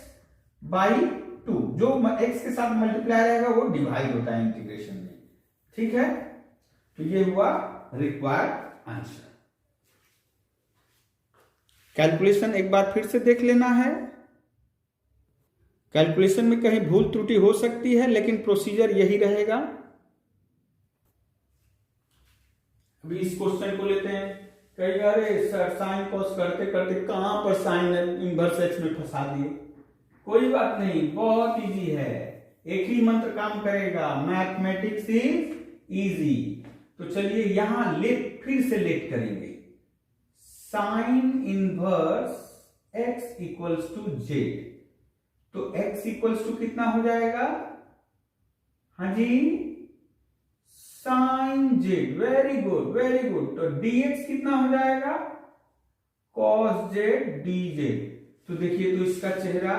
बाई 2, जो x के साथ मल्टीप्लाई रहेगा वो डिवाइड होता है इंटीग्रेशन में। ठीक है, तो ये हुआ रिक्वायर्ड आंसर। कैलकुलेशन एक बार फिर से देख लेना है। कैलकुलेशन में कहीं भूल त्रुटि हो सकती है, लेकिन प्रोसीजर यही रहेगा। अभी इस क्वेश्चन को लेते हैं। कई बार सर साइन कॉस करते करते कहां पर साइन इनवर्स एक्स में फंसा दिए। कोई बात नहीं, बहुत इजी है, एक ही मंत्र काम करेगा, मैथमेटिक्स इज इजी। तो चलिए यहां लेट, फिर से लेट करेंगे। Sine inverse x equals to z, तो x इक्वल्स टू कितना हो जाएगा, हाँ जी sine z, very good very good. तो dx कितना हो जाएगा, cos जेड dz। तो देखिए तो इसका चेहरा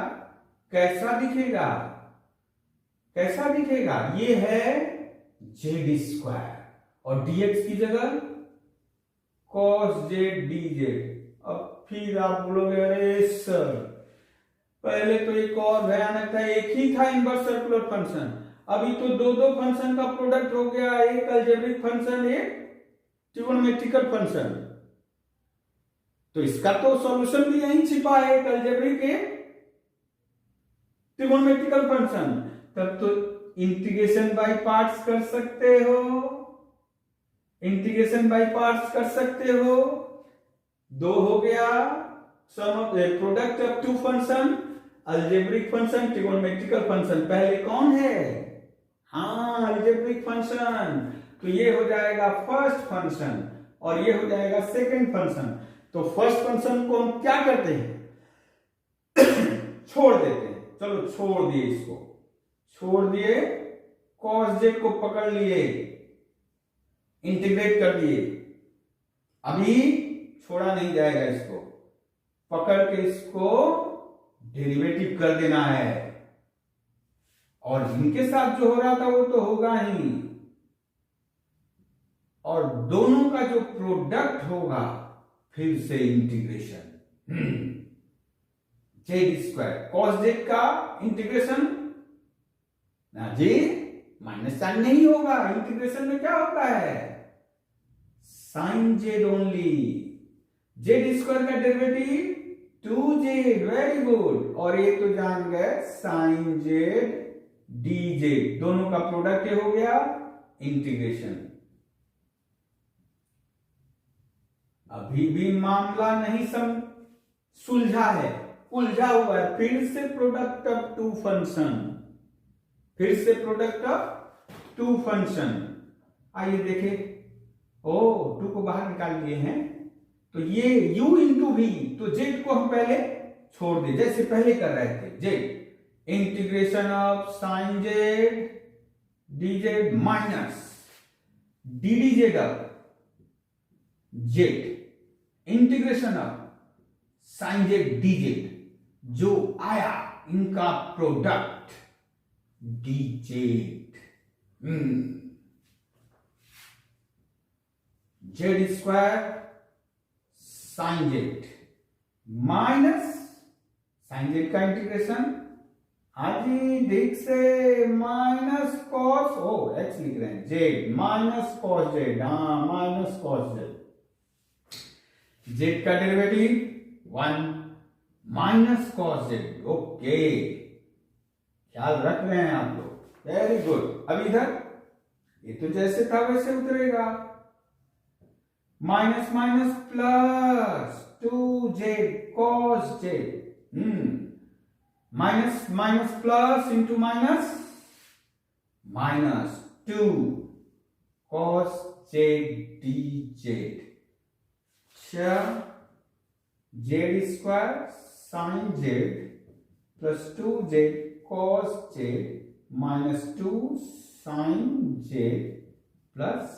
कैसा दिखेगा, कैसा दिखेगा, ये है जेड स्क्वायर और dx की जगह cos जेड dz। अब फिर आप बोलोगे अरे सर पहले तो एक और भयानक था, एक ही था इनवर्स सर्कुलर फंक्शन, अभी तो दो दो फंक्शन का प्रोडक्ट हो गया, एक अलजेब्रिक फंक्शन एक ट्रिगोनोमेट्रिकल फंक्शन। तो इसका तो सॉल्यूशन भी यहीं छिपा है, एक अलजेब्रिक एक ट्रिगोनोमेट्रिकल फंक्शन। तब तो इंटीग्रेशन बाय पार्ट्स कर सकते हो, इंटीग्रेशन बाय पार्ट्स कर सकते हो। दो हो गया sum of product of two function, algebraic function trigonometrical function. पहले कौन है, हाँ अलजेब्रिक फंक्शन, तो ये हो जाएगा फर्स्ट फंक्शन और ये हो जाएगा सेकंड फंक्शन। तो फर्स्ट फंक्शन को हम क्या करते हैं छोड़ देते हैं, चलो छोड़ दिए, इसको छोड़ दिए, cos z को पकड़ लिए, इंटीग्रेट कर दिए। अभी छोड़ा नहीं जाएगा, इसको पकड़ के इसको डेरिवेटिव कर देना है, और इनके साथ जो हो रहा था वो तो होगा ही, और दोनों का जो प्रोडक्ट होगा फिर से integration Z square cos Z का इंटीग्रेशन ना जी, माइनस साइन नहीं होगा, इंटीग्रेशन में क्या होता है sine z only, z square का डेरिवेटिव 2z, वेरी गुड। और ये तो जान गए साइन जेड dz, दोनों का प्रोडक्ट ये हो गया इंटीग्रेशन। अभी भी मामला नहीं सुलझा है, उलझा हुआ है। फिर से प्रोडक्ट ऑफ टू फंक्शन, फिर से प्रोडक्ट ऑफ टू फंक्शन। आइए देखें, ओ 2 को बाहर निकाल लिए हैं, तो ये u इंटू वी, तो z को हम पहले छोड़ दे जैसे पहले कर रहे थे, z integration of sine z dz minus ddz of z integration of sine z dz, जो आया इनका product dz, z square sine z minus sine z का इंटीग्रेशन, आजी देख से माइनस कॉस, ओ एक्स लिख रहे हैं, जेड माइनस कॉस जेड, हाँ माइनस कॉस जेड, जेड का derivative 1 minus cos Z, okay ख्याल रख रहे हैं आप लोग, वेरी गुड। अब इधर ये तो जैसे था वैसे उतरेगा, minus minus plus 2z cos j, minus minus plus into minus, minus 2 cos j dz, z square sine z plus 2z cos j minus 2 sine z plus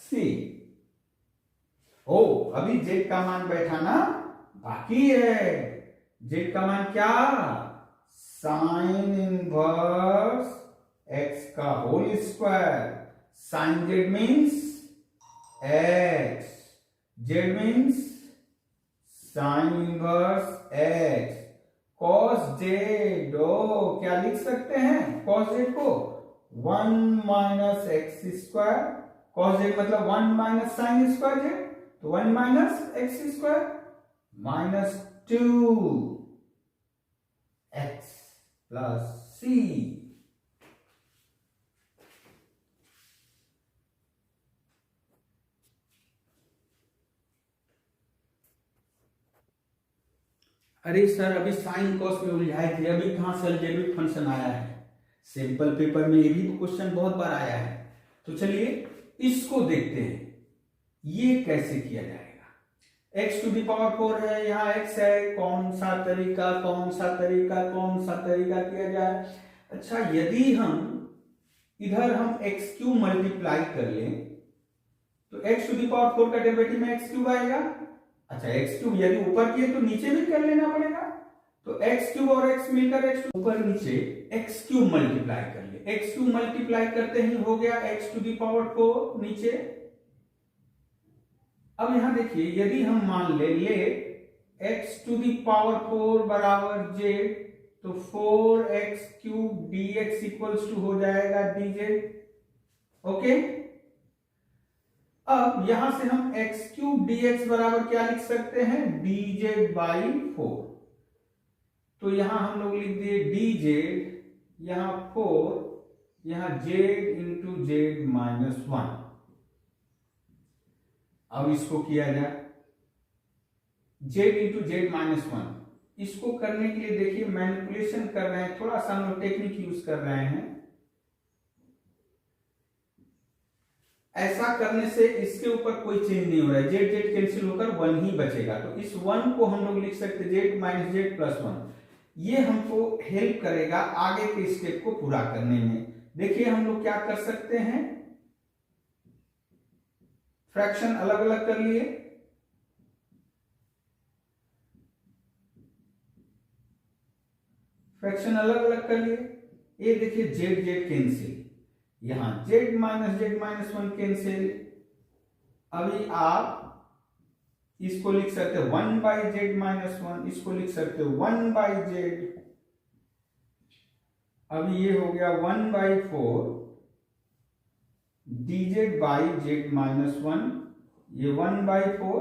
c. ओ अभी जेड का मान बैठाना बाकी है, जेड का मान क्या, साइन इनवर्स एक्स का whole square. Sine z means x, z means sine inverse x. Cos z, ओ क्या लिख सकते हैं कॉस जेड को, 1 minus x square. Cos z मतलब 1 माइनस साइन स्क्वायर जेड, तो 1 minus x square minus 2 x plus c. अरे sir अभी साइन कॉस में उलझाए थे, अभी कहां से अलजेब्रिक फंक्शन आया है। सिंपल पेपर में ये भी क्वेश्चन बहुत बार आया है। तो चलिए इसको देखते हैं ये कैसे किया जाएगा। x टू दी पावर 4 है, यहाँ x है, कौन सा तरीका किया जाए। अच्छा यदि हम इधर हम x क्यूब मल्टीप्लाई कर लें तो x टू दी पावर 4 का डेरिवेटिव में x क्यूब आएगा। अच्छा x क्यूब यदि ऊपर किए तो नीचे भी कर लेना पड़ेगा, तो x क्यूब और x मिलकर x ऊपर नीचे x क्यूब मल्टीप्लाई कर ले। x क्यूब मल्टीप्लाई करते ही हो गया x टू दी पावर 4 नीचे। अब यहां देखिए यदि हम मान ले x टू दी पावर 4 बराबर z, तो 4x cube dx equals to हो जाएगा dz। ओके, अब यहां से हम x क्यूब dx बराबर क्या लिख सकते हैं, dz बाई 4। तो यहां हम लोग लिख दिए dz, यहां 4, यहां z इंटू जेड माइनस 1। अब इसको किया जाए z इंटू जेड माइनस 1। इसको करने के लिए देखिए मैनिपुलेशन कर रहे हैं, थोड़ा सा हम लोग टेक्निक यूज कर रहे हैं। ऐसा करने से इसके ऊपर कोई चेंज नहीं हो रहा है, जेड जेड कैंसिल होकर 1 ही बचेगा। तो इस 1 को हम लोग लिख सकते जेड माइनस जेड प्लस 1। ये हमको हेल्प करेगा आगे के स्टेप को पूरा करने में। देखिए हम लोग क्या कर सकते हैं, फ्रैक्शन अलग अलग कर लिए, फ्रैक्शन अलग अलग कर लिए। ये देखिए जेड जेड कैंसिल, यहां जेड माइनस 1 कैंसिल। अभी आप इसको लिख सकते हो 1 बाई जेड माइनस 1, इसको लिख सकते हो 1 बाई जेड। अब ये हो गया 1 by 4 dz by Z minus 1, ये 1 बाई 4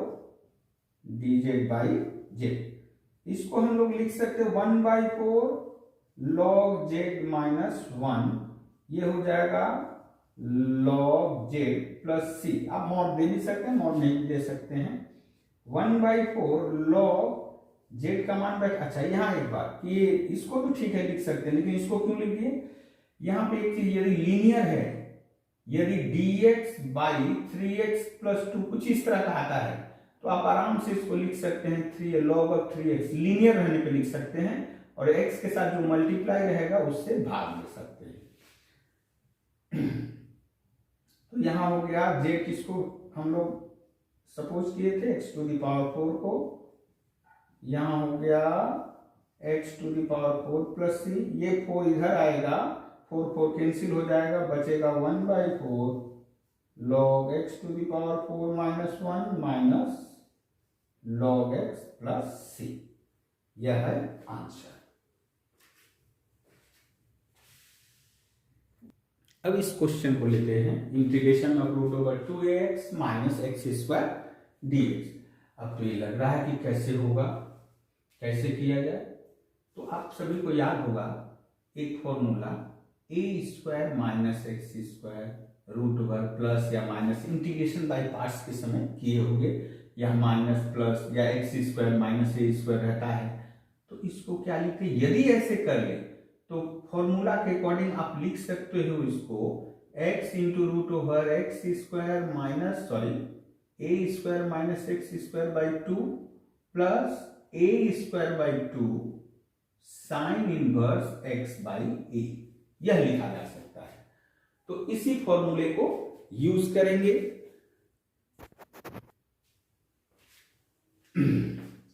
dz बाई जेड। इसको हम लोग लिख सकते हैं 1 बाई 4 log जेड माइनस 1, ये हो जाएगा log जेड प्लस सी। आप मॉड दे भी सकते हैं, मॉड नहीं दे सकते हैं। 1 बाई 4 log जेड का मान बैठ। अच्छा यहाँ एक बात कि इसको तो ठीक है लिख सकते हैं, लेकिन इसको क्यों लिख दिए, यहाँ पे एक चीज यदि लीनियर है, यदि dx बाई 3x प्लस 2 कुछ इस तरह का आता है, तो आप आराम से इसको लिख सकते हैं 3 log ऑफ 3x, लीनियर रहने पे लिख सकते हैं, और x के साथ जो मल्टीप्लाई रहेगा उससे भाग ले सकते हैं। तो यहां हो गया z, किसको हम लोग सपोज किए थे x टू दी पावर 4 को, यहां हो गया x to the power 4 plus c. ये 4 इधर आएगा, 4 कैंसिल हो जाएगा, बचेगा 1 by 4 log x to the power 4 minus 1 minus log x plus c. यह है आंसर। अब इस क्वेश्चन को लेते हैं, integration of root over 2ax minus x square dx। अब तो ये लग रहा है कि कैसे होगा, कैसे किया जाए। तो आप सभी को याद होगा एक formula, a square minus x square root over plus या माइनस, इंटीग्रेशन बाय पार्ट्स के समय किए होंगे, या माइनस प्लस या x square minus a square रहता है। तो इसको क्या लिखते हैं, यदि ऐसे कर ले तो फॉर्मूला के अकॉर्डिंग आप लिख सकते हो इसको x into root over x square minus a square minus x square by 2 plus a square by 2 sine inverse x by a, यह लिखा जा सकता है। तो इसी फॉर्मूले को यूज करेंगे।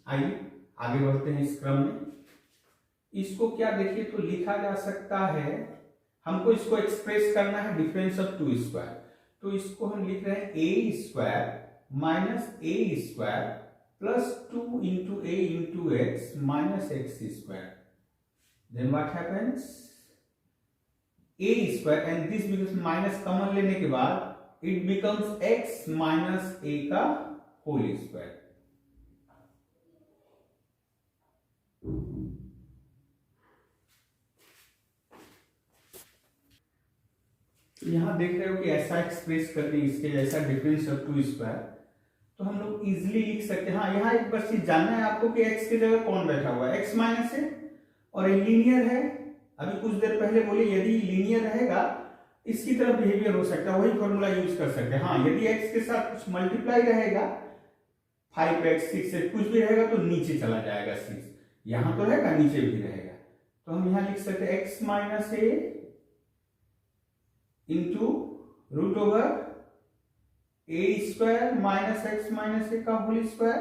आइए आगे बढ़ते हैं इस क्रम में। इसको क्या देखिए तो लिखा जा सकता है, हमको इसको एक्सप्रेस करना है डिफरेंस ऑफ टू स्क्वायर, तो इसको हम लिख रहे हैं a square minus a square plus 2 into a into x minus x square. Then what happens, a square and this becomes minus common लेने के बाद it becomes x minus a का होल स्क्वायर। यहां देख रहे हो कि ऐसा एक्सप्रेस करके इसके जैसा डिफरेंस ऑफ टू स्क्वायर, तो हम लोग इजिली लिख सकते हैं। हाँ, यहाँ एक बस चीज जानना है आपको कि x की जगह कौन बैठा हुआ है, x माइनस है और ये लीनियर है। अभी कुछ देर पहले बोले यदि लीनियर रहेगा इसकी तरफ बिहेवियर हो सकता है, वही फॉर्मूला यूज कर सकते हैं। हाँ, यदि x के साथ कुछ मल्टीप्लाई रहेगा 5x 6x कुछ भी रहेगा तो नीचे चला जाएगा 6, यहां तो रहेगा नीचे भी रहेगा, तो हम यहां लिख सकते हैं x minus a into root over a square minus x minus a का whole square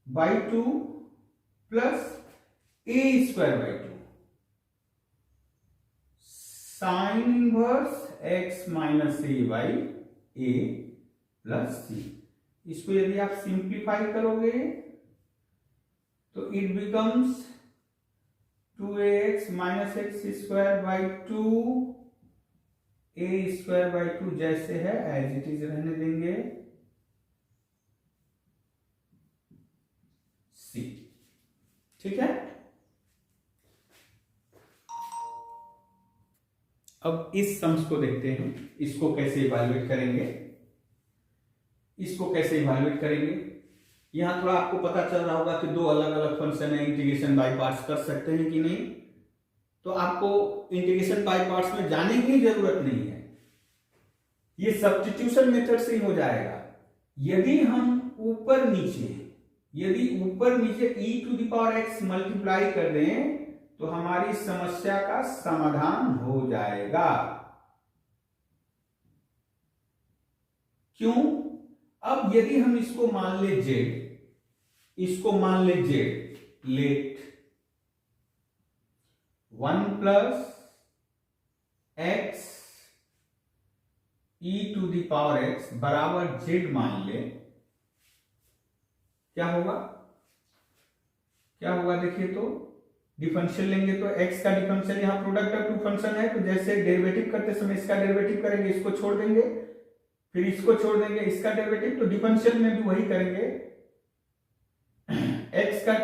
by 2 plus a square by 2 sine inverse x minus a by a plus c. इसको यदि आप सिंप्लीफाई करोगे तो it becomes 2ax minus x square by 2 a square by 2 जैसे है as it is रहने देंगे सी। ठीक है, अब इस सम्स को देखते हैं, इसको कैसे इवैल्यूएट करेंगे। इसको कैसे इवैल्यूएट करेंगे, यहां थोड़ा आपको पता चल रहा होगा कि दो अलग अलग फंक्शन है, इंटीग्रेशन बाय पार्ट्स कर सकते हैं कि नहीं, तो आपको इंटीग्रेशन बाय पार्ट्स में जाने की जरूरत नहीं है, ये सब्स्टिट्यूशन मेथड से ही हो जाएगा। यदि हम ऊपर नीचे e to the power x multiply कर दें तो हमारी समस्या का समाधान हो जाएगा। क्यों? अब यदि हम इसको मान ले z, let 1 plus x e to the power x बराबर z मान ले, क्या होगा देखिए तो डिफरेंशियल लेंगे तो x का डिफरेंशियल, यहां प्रोडक्ट ऑफ टू फंक्शन है तो जैसे डेरिवेटिव करते समय इसका डेरिवेटिव करेंगे, इसको छोड़ देंगे, फिर इसको छोड़ देंगे, इसका डेरिवेटिव, तो डिफरेंशियल में भी वही करेंगे। x का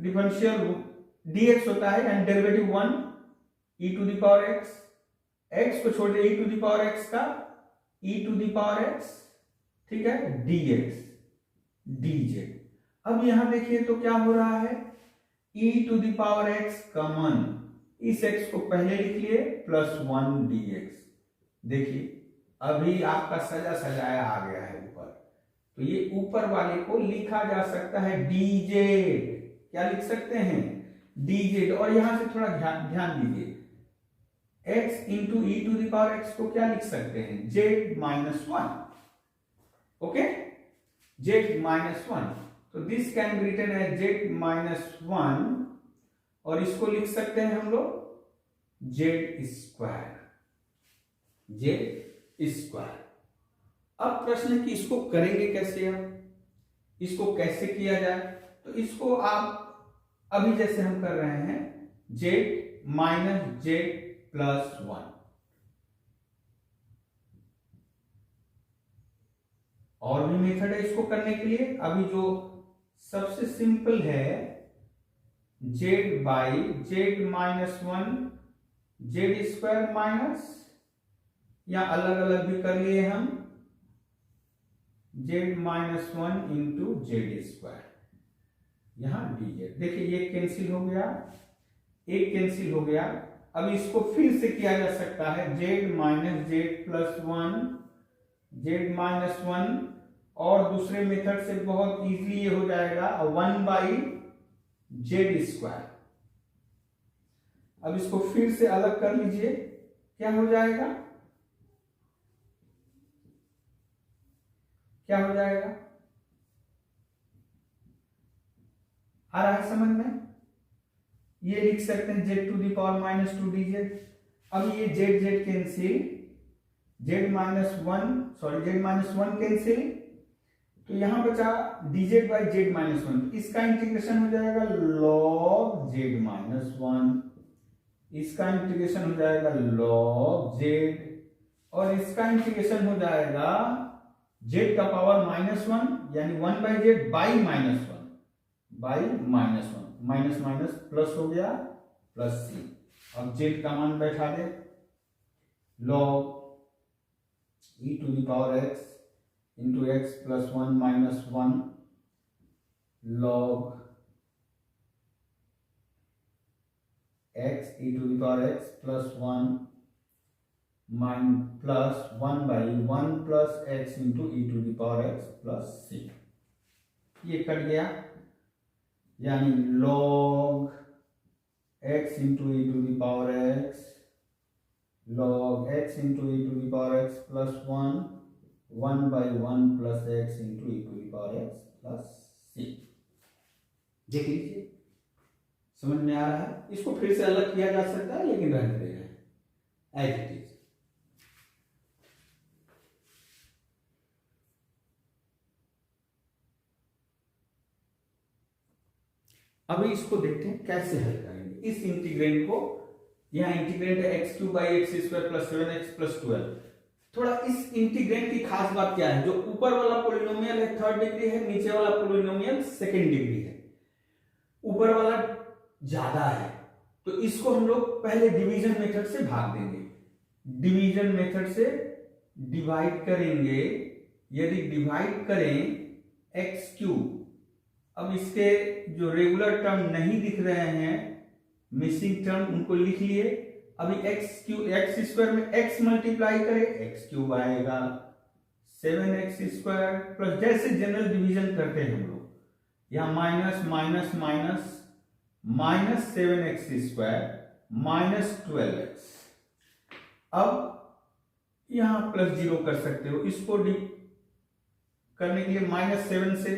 डिफरेंशियल dx होता है and derivative 1 e to the power x को छोड़ दे e to the power x का e to the power x, ठीक है, dx dz। अब यहां देखिए तो क्या हो रहा है, e to the power x common, इस x को पहले लिख लिए प्लस 1 dx। देखिए अभी आपका सजाया आ गया है ऊपर, तो ये ऊपर वाले को लिखा जा सकता है dz, क्या लिख सकते हैं dz। और यहां से थोड़ा ध्यान दीजिए, x into e to the power x को क्या लिख सकते हैं z minus 1, okay, z minus 1, तो this can be written as z minus 1 और इसको लिख सकते हैं हम लोग z स्क्वायर। अब प्रश्न है कि इसको करेंगे कैसे, अब इसको कैसे किया जाए, तो इसको आप अभी जैसे हम कर रहे हैं z माइनस z प्लस 1, और भी मेथड है इसको करने के लिए। अभी जो सबसे सिंपल है z by z minus 1 z square minus, या अलग अलग भी कर लिए हम z minus 1 into Z square, यहां dz। देखिए ये कैंसिल हो गया, एक कैंसिल हो गया। अब इसको फिर से किया जा सकता है z minus z plus 1 z minus 1, और दूसरे मेथड से बहुत इजीली ये हो जाएगा 1 बाई जेड स्क्वायर। अब इसको फिर से अलग कर लीजिए, क्या हो जाएगा, आ रहा है समझ में? ये लिख सकते हैं z to the power minus 2 dz। अब ये z cancel, z minus 1 cancel, तो यहां बचा dz बाई z माइनस 1। इसका इंटीग्रेशन हो जाएगा log z माइनस 1, इसका इंटीग्रेशन हो जाएगा log z, और इसका इंटीग्रेशन हो जाएगा z का पावर माइनस 1 यानी 1 by z by minus 1, minus minus plus हो गया प्लस सी। अब z का मान बैठा दे, log e to the power x into x plus 1 minus 1 log x e to the power x plus 1 plus 1 by 1 plus x into e to the power x plus c। ये cut गया, यानी log x into e to the power x, log x into e to the power x plus 1 by 1 plus x into e to the power x plus c। देख लीजिए समझ में आ रहा है? इसको फिर से अलग किया जा सकता है, लेकिन रहने दे रहे हैं एज इट इज। अभी इसको देखते हैं कैसे हल करेंगे इस इंटीग्रेंड को। यहाँ इंटीग्रेंड है x cube by x square plus 7x plus 12। थोड़ा इस इंटीग्रेंड की खास बात क्या है, जो ऊपर वाला पोलिनोमियल है 3rd डिग्री है, नीचे वाला पोलिनोमियल 2nd डिग्री है। ऊपर वाला ज्यादा है तो इसको हम लोग पहले डिवीजन मेथड से भाग देंगे। डिवीजन मेथड से डिवाइड करेंगे, यदि डिवाइड करें एक्स क्यूब, अब इसके जो रेगुलर टर्म नहीं दिख रहे हैं, मिसिंग टर्म, उनको लिख लिए। अभी एक्स स्क्वायर में x मल्टीप्लाई करें, एक्स क्यूब आएगा 7x स्क्वायर प्लस, जैसे जनरल डिवीजन करते हैं हम लोग, यहां minus minus minus minus 7x square minus 12x। अब यहां प्लस 0 कर सकते हो, इसको करने के लिए -7 से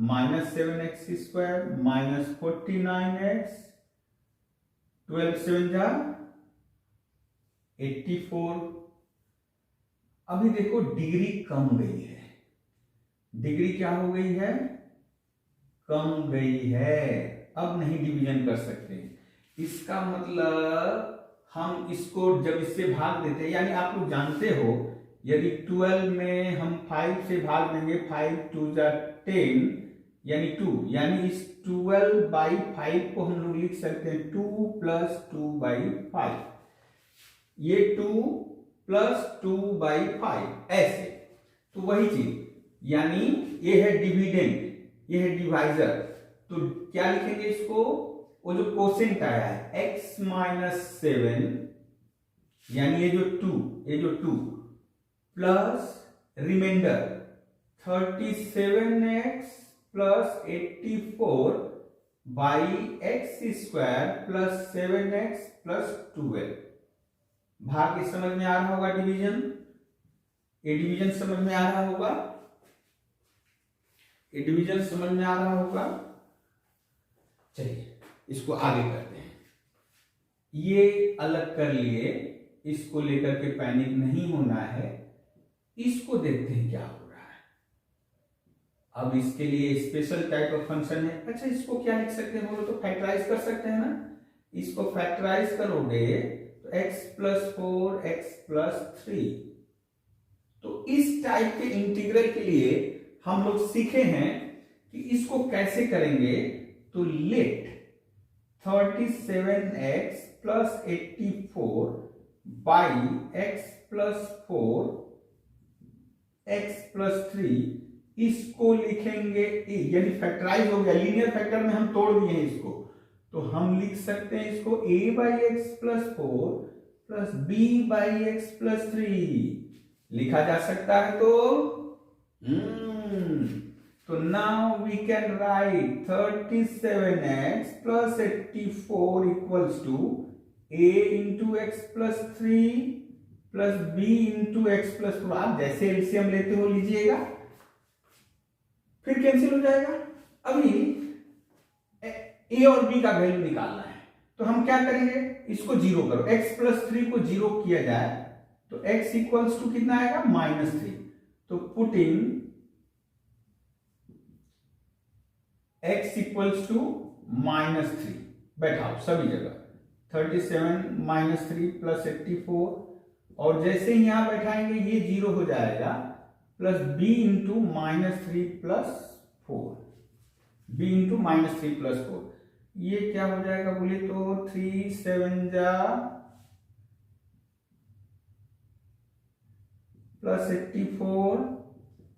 minus 7x square minus 49x, 12 7 जा 84। अभी देखो डिग्री कम गई है, डिग्री क्या हो गई है, कम गई है। अब नहीं डिवीजन कर सकते, इसका मतलब हम इसको जब इससे भाग देते हैं, यानी आप लोग जानते हो यदि 12 में हम 5 से भाग देंगे, 5 2 जा 10 यानी 2, यानी इस 12 बाई 5 को हम लोग लिख सकते हैं 2 प्लस 2 बाई 5, ये 2 प्लस 2 बाई 5 ऐसे। तो वही चीज, यानी ये है डिविडेंड, ये है डिवाइजर, तो क्या लिखेंगे इसको, वो जो कोसेंट आया है x माइनस 7 यानी ये जो 2 plus reminder 37x plus 84 by x square plus 7x plus 12। भाग के समझ में आ रहा होगा, डिवीजन, ये डिवीजन समझ में आ रहा होगा, ये डिवीजन समझ में आ रहा होगा। चलिए इसको आगे करते हैं। ये अलग कर लिए, इसको लेकर के पैनिक नहीं होना है, इसको देखते हैं क्या हो रहा है। अब इसके लिए स्पेशल टाइप ऑफ फंक्शन है। अच्छा इसको क्या लिख सकते हैं बोलो तो, फैक्टराइज कर सकते हैं ना। इसको फैक्टराइज करोगे तो x प्लस 4 x प्लस 3। तो इस टाइप के इंटीग्रल के लिए हम लोग सीखे हैं कि इसको कैसे करेंगे। तो let 37x plus 84 by x plus 4 x plus 3, इसको लिखेंगे यानी फैक्टराइज हो गया, लीनियर फैक्टर में हम तोड़ दिए इसको, तो हम लिख सकते हैं इसको a by x plus 4 plus b by x plus 3 लिखा जा सकता है। तो now we can write 37x plus 84 equals to a into x plus 3 plus b into x plus 4। आप जैसे एलसीएम लेते हो लीजिएगा, फिर कैंसिल हो जाएगा। अभी ए और बी का वैल्यू निकालना है। तो हम क्या करेंगे, इसको जीरो करो, x प्लस 3 को जीरो किया जाए तो x इक्वल्स टू कितना आएगा, -3। तो पुटिंग x इक्वल्स टू -3 बैठाओ सभी जगह, 37 -3 प्लस 84, और जैसे ही यहां बैठाएंगे ये जीरो हो जाएगा, plus b into -3 plus 4, b into -3 plus 4, ये क्या हो जाएगा बोले तो 3 7 जा प्लस 84,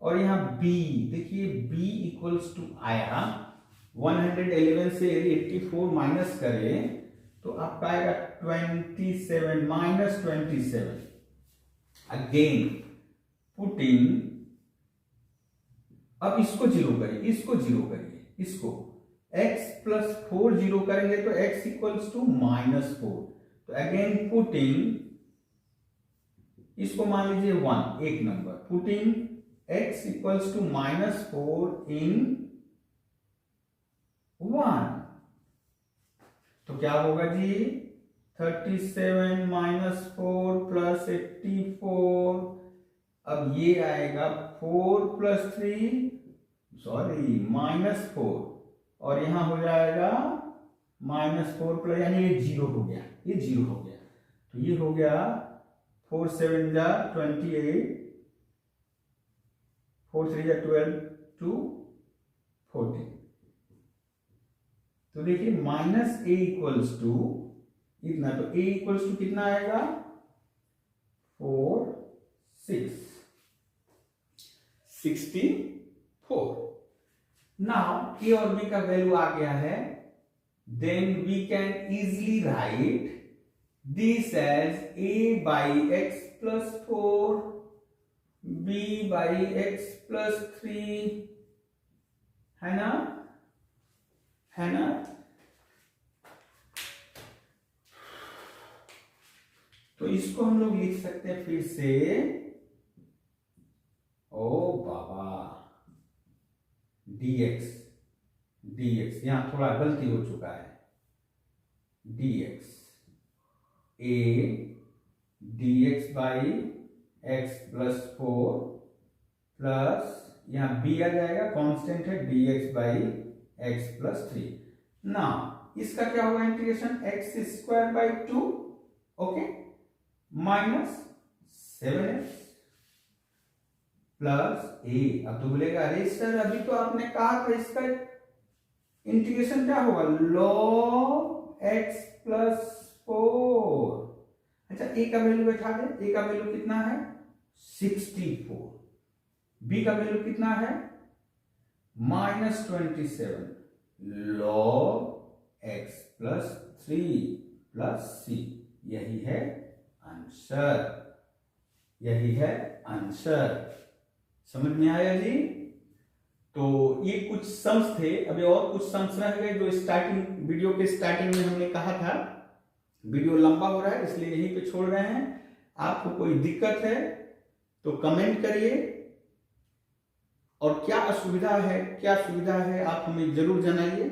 और यहां b देखिए b इक्वल्स टू आया 111 से यदि 84 माइनस करें तो आपका आएगा 27 -27। अगेन पुटिंग, अब इसको जीरो करिए, इसको जीरो करिए, इसको x प्लस 4 जीरो करेंगे तो x इक्वल्स टू -4। तो अगेन पुटिंग, इसको मान लीजिए 1 एक number, putting x equals to -4 in 1, तो क्या होगा जी, 37 -4 प्लस 84, अब ये आएगा 4 प्लस 3 सॉरी -4, और यहां हो जाएगा -4 प्लस, यानी ये जीरो हो गया, ये जीरो हो गया, तो ये हो गया 4 7 जा 28, 4 3 जा 12 2 14। तो देखिए -a इक्वल्स टू इतना, तो a इक्वल्स टू कितना आएगा 4 6 64। नाउ a और b का वैल्यू आ गया है, then we can easily write this as a by x plus 4, b by x plus 3, है ना, है ना। तो इसको हम लोग लिख सकते हैं फिर से, ओ बाबा dx, यहां थोड़ा गलती हो चुका है, dx a dx by x plus 4 plus यहां b आ जाएगा, कांस्टेंट है, dx बाई x प्लस 3। ना इसका क्या होगा integration, x square by 2, okay, minus 7x plus a। अब तो बोलेगा अरे सर अभी तो आपने कहा था इसका इंटीग्रेशन क्या होगा, log x प्लस 4। अच्छा a का वैल्यू बैठा दे, a का वैल्यू कितना है 64, b का वैल्यू कितना है -27, log x plus 3 plus c, यही है आंसर, यही है आंसर। समझ में आया जी। तो ये कुछ सम्स थे, अभी और कुछ सम्स रह गए जो स्टार्टिंग वीडियो के स्टार्टिंग में हमने कहा था। वीडियो लंबा हो रहा है इसलिए यहीं पे छोड़ रहे हैं। आपको कोई दिक्कत है तो कमेंट करिए, और क्या असुविधा है क्या सुविधा है आप हमें जरूर जनाइए।